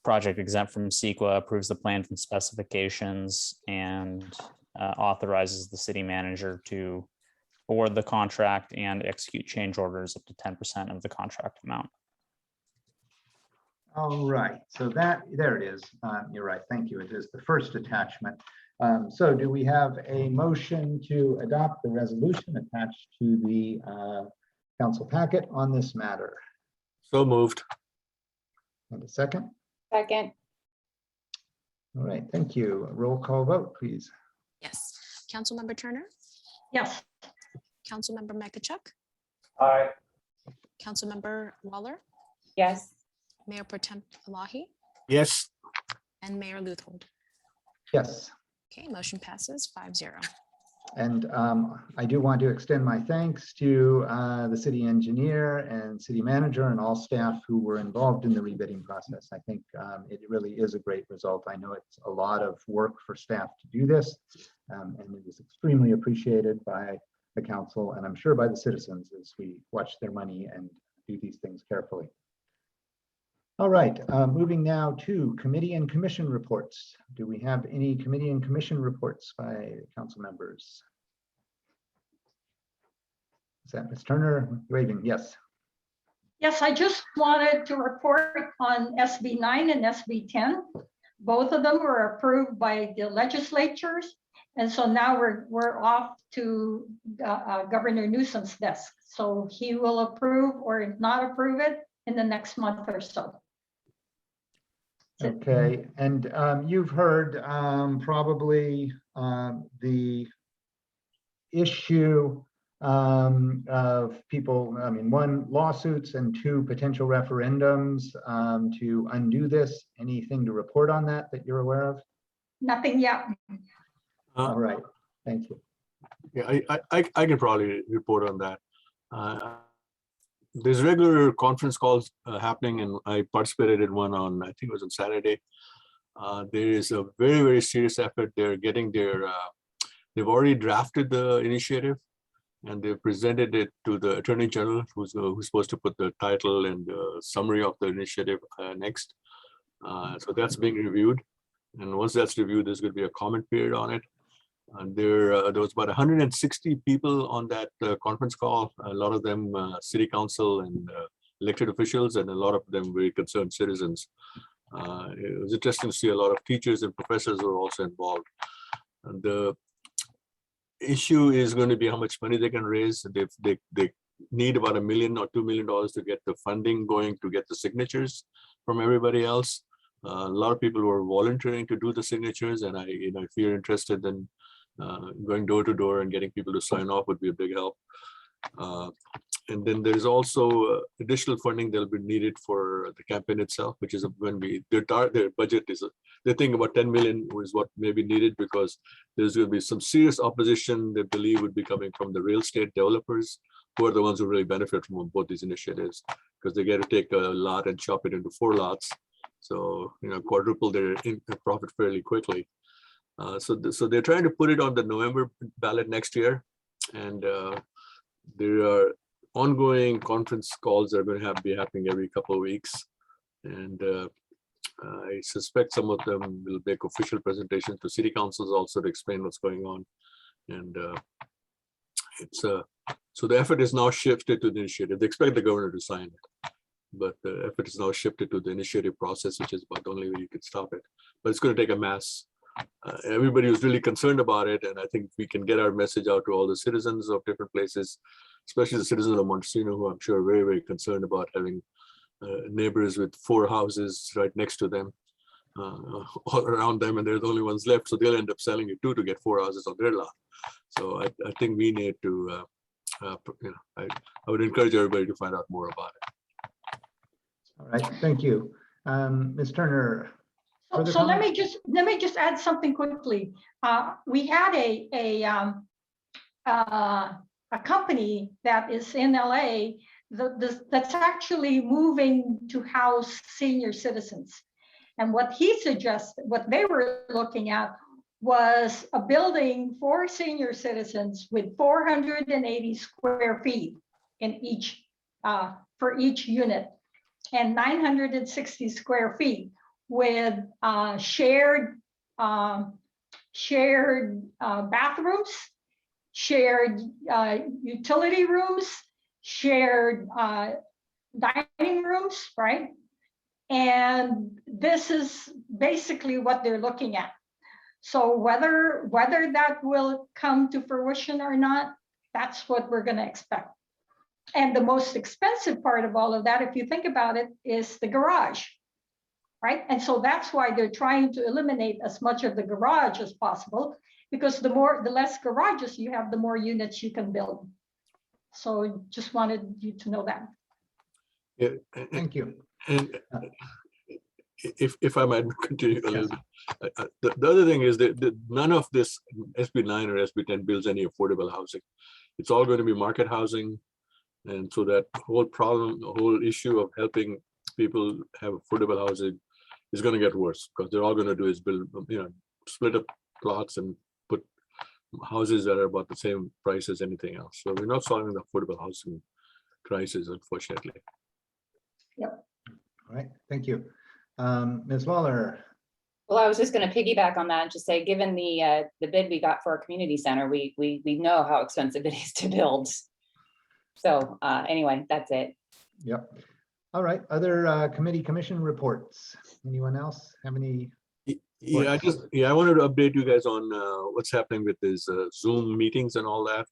project exempt from CEQA, approves the plans and specifications, and authorizes the city manager to award the contract and execute change orders up to 10% of the contract amount. All right, so there it is. You're right, thank you. It is the first attachment. So do we have a motion to adopt the resolution attached to the council packet on this matter? So moved. And a second? Second. All right, thank you. Roll call vote, please. Yes. Councilmember Turner, Yes. Councilmember Mekechuk, Aye. Councilmember Waller, Yes. Mayor Pro Tem Elahi, Yes. and Mayor Luthold. Yes. Okay, motion passes 5-0. And I do want to extend my thanks to the city engineer and city manager and all staff who were involved in the rebidding process. I think it really is a great result. I know it's a lot of work for staff to do this, and it is extremely appreciated by the council and I'm sure by the citizens as we watch their money and do these things carefully. All right, moving now to committee and commission reports. Do we have any committee and commission reports by council members? Is that Ms. Turner waving? Yes. Yes, I just wanted to report on SB 9 and SB 10. Both of them were approved by the legislatures. And so now we're off to Governor Newsom's desk. So he will approve or not approve it in the next month or so. Okay, and you've heard probably the issue of people, I mean, 1, lawsuits and 2, potential referendums to undo this. Anything to report on that you're aware of? Nothing yet. All right, thank you. Yeah, I can probably report on that. There's regular conference calls happening, and I participated in one on, I think it was on Saturday. There is a very, very serious effort. They're getting their, they've already drafted the initiative, and they've presented it to the Attorney General, who's supposed to put the title and the summary of the initiative next. So that's being reviewed. And once that's reviewed, there's going to be a comment period on it. And there was about 160 people on that conference call, a lot of them city council and elected officials, and a lot of them very concerned citizens. It was interesting to see a lot of teachers and professors were also involved. And the issue is going to be how much money they can raise. They need about $1 million or $2 million to get the funding going, to get the signatures from everybody else. A lot of people were volunteering to do the signatures, and if you're interested, then going door to door and getting people to sign off would be a big help. And then there's also additional funding that will be needed for the campaign itself, which is going to be their budget is they think about 10 million is what may be needed, because there's going to be some serious opposition they believe would be coming from the real estate developers, who are the ones who really benefit from both these initiatives, because they get to take a lot and chop it into 4 lots. So, quadruple their profit fairly quickly. So they're trying to put it on the November ballot next year. And there are ongoing conference calls that are going to be happening every couple of weeks. And I suspect some of them will make official presentations to city councils also to explain what's going on. And so the effort is now shifted to the initiative. They expect the governor to sign it, but the effort is now shifted to the initiative process, which is about the only way you can stop it. But it's going to take a mass. Everybody was really concerned about it, and I think we can get our message out to all the citizens of different places, especially the citizens of Monte Sereno, who I'm sure are very, very concerned about having neighbors with 4 houses right next to them, all around them, and they're the only ones left. So they'll end up selling it too to get 4 houses on their lot. So I think we need to, I would encourage everybody to find out more about it. All right, thank you. Ms. Turner. So let me just add something quickly. We had a company that is in LA that's actually moving to house senior citizens. And what he suggested, what they were looking at, was a building for senior citizens with 480 square feet in each for each unit, and 960 square feet with shared bathrooms, shared utility rooms, shared dining rooms, right? And this is basically what they're looking at. So whether that will come to fruition or not, that's what we're going to expect. And the most expensive part of all of that, if you think about it, is the garage. Right. And so that's why they're trying to eliminate as much of the garage as possible, because the less garages you have, the more units you can build. So just wanted you to know that. Yeah, Thank you. And if I might continue a little bit, the other thing is that none of this SB 9 or SB 10 builds any affordable housing. It's all going to be market housing. And so that whole problem, the whole issue of helping people have affordable housing is going to get worse, because they're all going to do is build, split up plots and put houses that are about the same price as anything else. So we're not solving the affordable housing crisis, unfortunately. Yep. All right, thank you. Ms. Waller. Well, I was just going to piggyback on that and just say, given the bid we got for our community center, we know how expensive it is to build. So anyway, that's it. Yep. All right, other committee commission reports. Anyone else have any? Yeah, I wanted to update you guys on what's happening with these Zoom meetings and all that.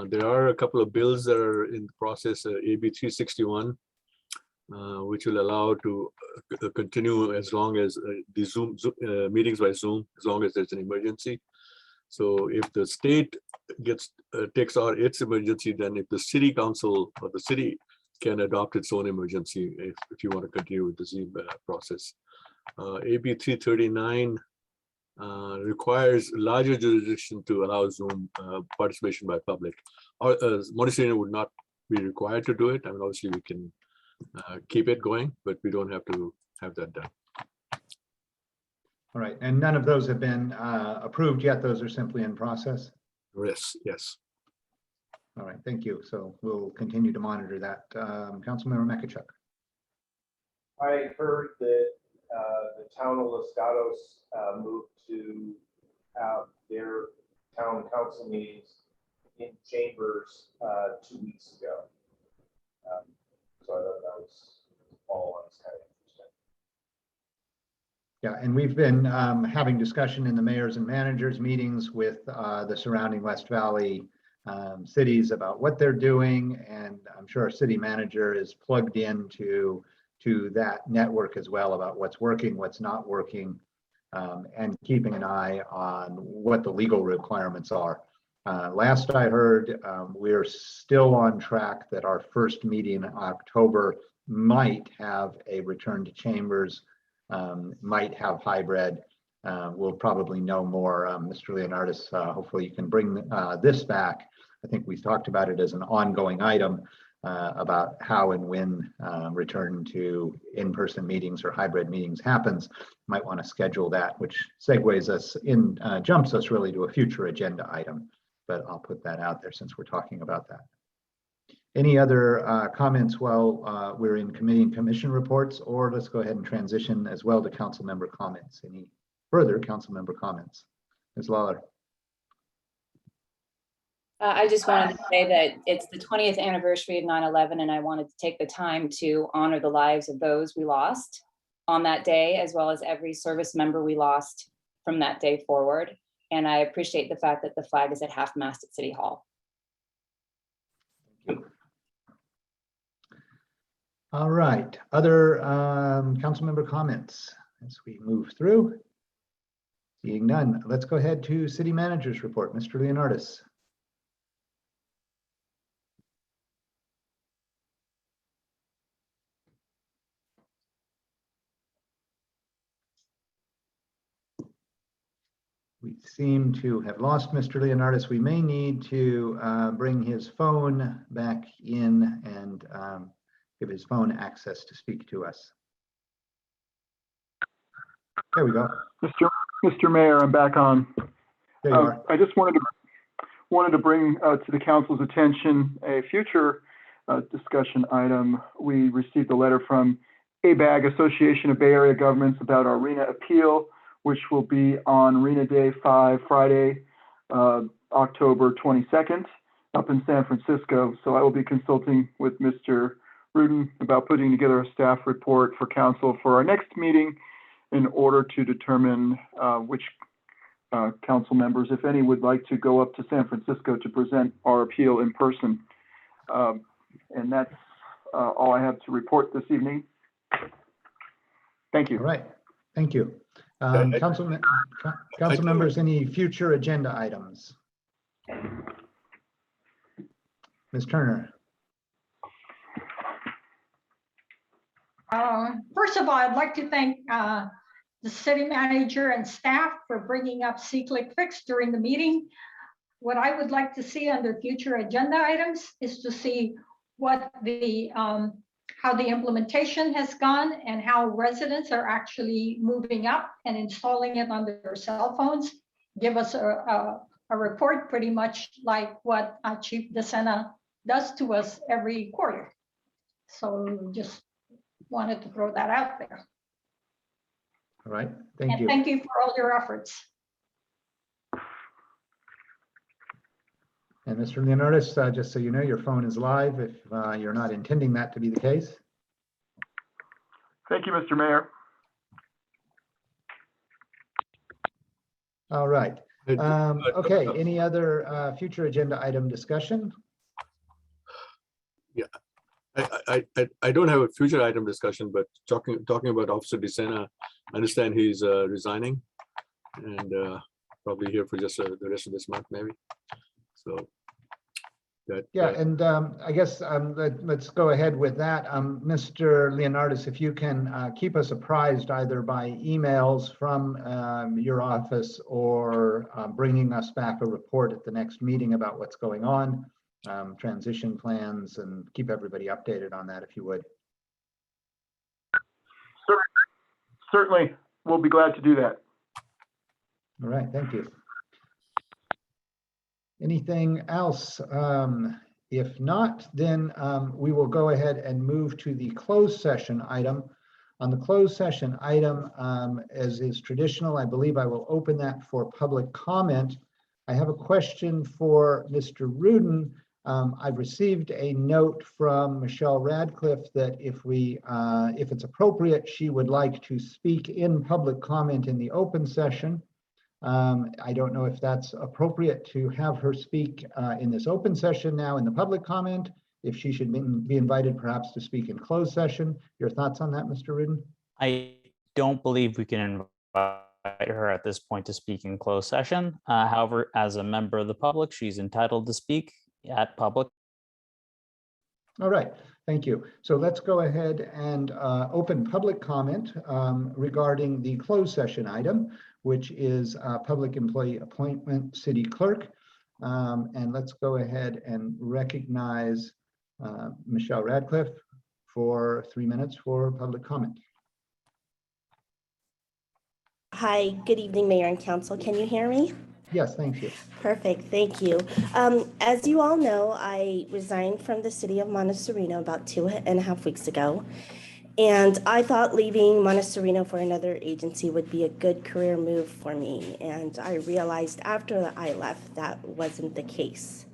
There are a couple of bills that are in the process, AB 361, which will allow to continue as long as the Zoom meetings by Zoom, as long as there's an emergency. So if the state takes out its emergency, then if the city council or the city can adopt its own emergency, if you want to continue with the Zoom process. AB 339 requires larger jurisdiction to allow Zoom participation by public. Monte Sereno would not be required to do it. I mean, obviously we can keep it going, but we don't have to have that done. All right, and none of those have been approved yet. Those are simply in process. Yes, yes. All right, thank you. So we'll continue to monitor that. Councilmember Mekechuk. I heard that the town of Los Gatos moved to have their town council meetings in chambers 2 weeks ago. So I thought that was all on. Kind of interesting. Yeah, and we've been having discussion in the mayors and managers meetings with the surrounding West Valley cities about what they're doing, and I'm sure our city manager is plugged into that network as well about what's working, what's not working, and keeping an eye on what the legal requirements are. Last I heard, we're still on track that our first meeting in October might have a return to chambers, might have hybrid. We'll probably know more. Mr. Leonardis, hopefully you can bring this back. I think we talked about it as an ongoing item about how and when return to in-person meetings or hybrid meetings happens. Might want to schedule that, which segues us in, jumps us really to a future agenda item, but I'll put that out there since we're talking about that. Any other comments while we're in committee and commission reports, or let's go ahead and transition as well to council member comments. Any further council member comments? Ms. Lawler. I just wanted to say that it's the 20th anniversary of 9/11, and I wanted to take the time to honor the lives of those we lost on that day, as well as every service member we lost from that day forward. And I appreciate the fact that the flag is at half-mast at City Hall. Thank you. All right, other council member comments as we move through? Seeing none, let's go ahead to city manager's report. Mr. Leonardis. We seem to have lost Mr. Leonardis. We may need to bring his phone back in and give his phone access to speak to us. There we go. Mr. Mayor, I'm back on. There you are. I just wanted to bring to the council's attention a future discussion item. We received a letter from ABAG, Association of Bay Area Governments, about our RENA appeal, which will be on RENA Day 5, Friday, October 22nd, up in San Francisco. So I will be consulting with Mr. Rudin about putting together a staff report for council for our next meeting in order to determine which council members, if any, would like to go up to San Francisco to present our appeal in person. And that's all I have to report this evening. Thank you. All right, thank you. Council members, any future agenda items? Ms. Turner. First of all, I'd like to thank the city manager and staff for bringing up C-Click Fix during the meeting. What I would like to see under future agenda items is to see what the how the implementation has gone and how residents are actually moving up and installing it on their cell phones. Give us a report pretty much like what Chief DeSena does to us every quarter. So just wanted to throw that out there. All right, thank you. Thank you for all your efforts. And Mr. Leonardis, just so you know, your phone is live if you're not intending that to be the case. Thank you, Mr. Mayor. All right. Okay, I- any other future agenda item discussion? I don't have a future item discussion, but talking about Officer DeSena, I understand he's resigning and probably here for just the rest of this month, maybe. So that. Yeah, and I guess let's go ahead with that. Mr. Leonardis, if you can keep us apprised either by emails from your office or bringing us back a report at the next meeting about what's going on, transition plans, and keep everybody updated on that if you would. Certainly, we'll be glad to do that. All right, thank you. Anything else? If not, then we will go ahead and move to the closed session item. On the closed session item, as is traditional, I believe I will open that for public comment. I have a question for Mr. Rudin. I've received a note from Michelle Radcliffe that if it's appropriate, she would like to speak in public comment in the open session. I don't know if that's appropriate to have her speak in this open session now in the public comment, if she should be invited perhaps to speak in closed session. Your thoughts on that, Mr. Rudin? I don't believe we can invite her at this point to speak in closed session. However, as a member of the public, she's entitled to speak at public. All right, thank you. So let's go ahead and open public comment regarding the closed session item, which is public employee appointment, city clerk. And let's go ahead and recognize Michelle Radcliffe for 3 minutes for public comment. Hi, good evening, Mayor and Council. Can you hear me? Yes, thank you. Perfect, thank you. As you all know, I resigned from the city of Monte Sereno about 2.5 weeks ago. And I thought leaving Monte Sereno for another agency would be a good career move for me. And I realized after I left that wasn't the case.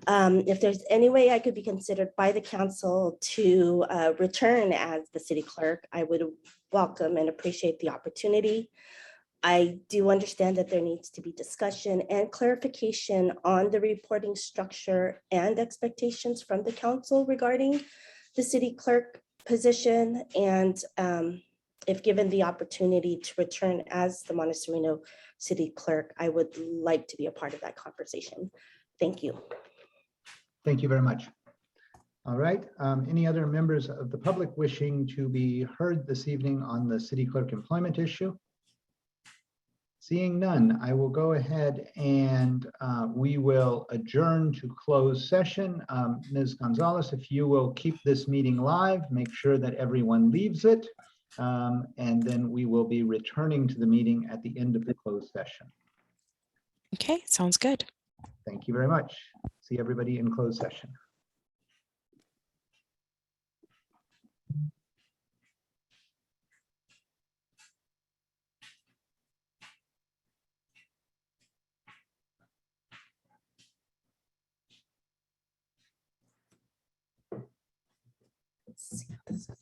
If there's any way I could be considered by the council to return as the city clerk, I would welcome and appreciate the opportunity. I do understand that there needs to be discussion and clarification on the reporting structure and expectations from the council regarding the city clerk position. And if given the opportunity to return as the Monte Sereno city clerk, I would like to be a part of that conversation. Thank you. Thank you very much. All right, any other members of the public wishing to be heard this evening on the city clerk employment issue? Seeing none, I will go ahead and we will adjourn to closed session. Ms. Gonzalez, if you will keep this meeting live, make sure that everyone leaves it, and then we will be returning to the meeting at the end of the closed session. Okay, sounds good. Thank you very much. See everybody in closed session. Let's see how this is.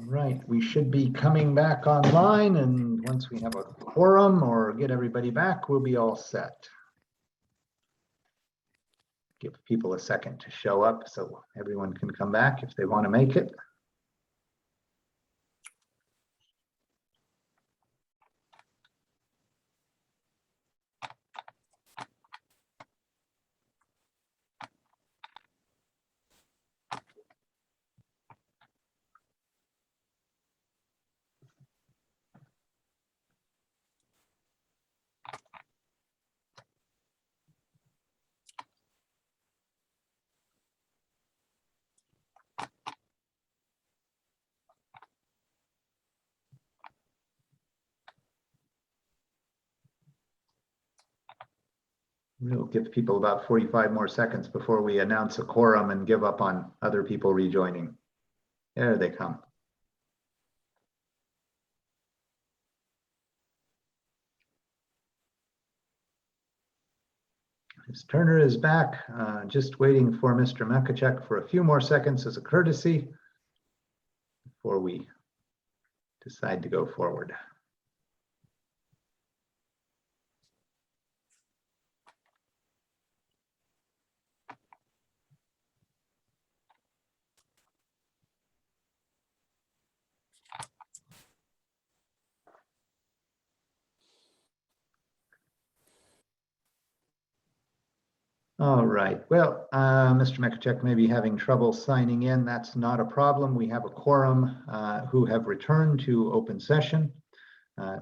Right, we should be coming back online, and once we have a quorum or get everybody back, we'll be all set. Give people a second to show up so everyone can come back if they want to make it. We'll give people about 45 more seconds before we announce a quorum and give up on other people rejoining. There they come. Ms. Turner is back, just waiting for Mr. Mekechuk for a few more seconds as a courtesy before we decide to go forward. All right, well, Mr. Mekechuk may be having trouble signing in. That's not a problem. We have a quorum who have returned to open session.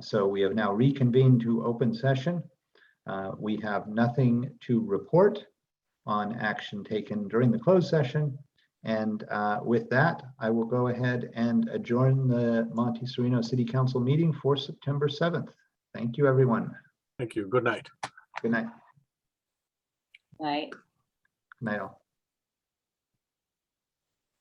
So we have now reconvened to open session. We have nothing to report on action taken during the closed session. And with that, I will go ahead and adjourn the Monte Sereno City Council meeting for September 7th. Thank you, everyone. Thank you. Good night. Good night. Right. Good night all.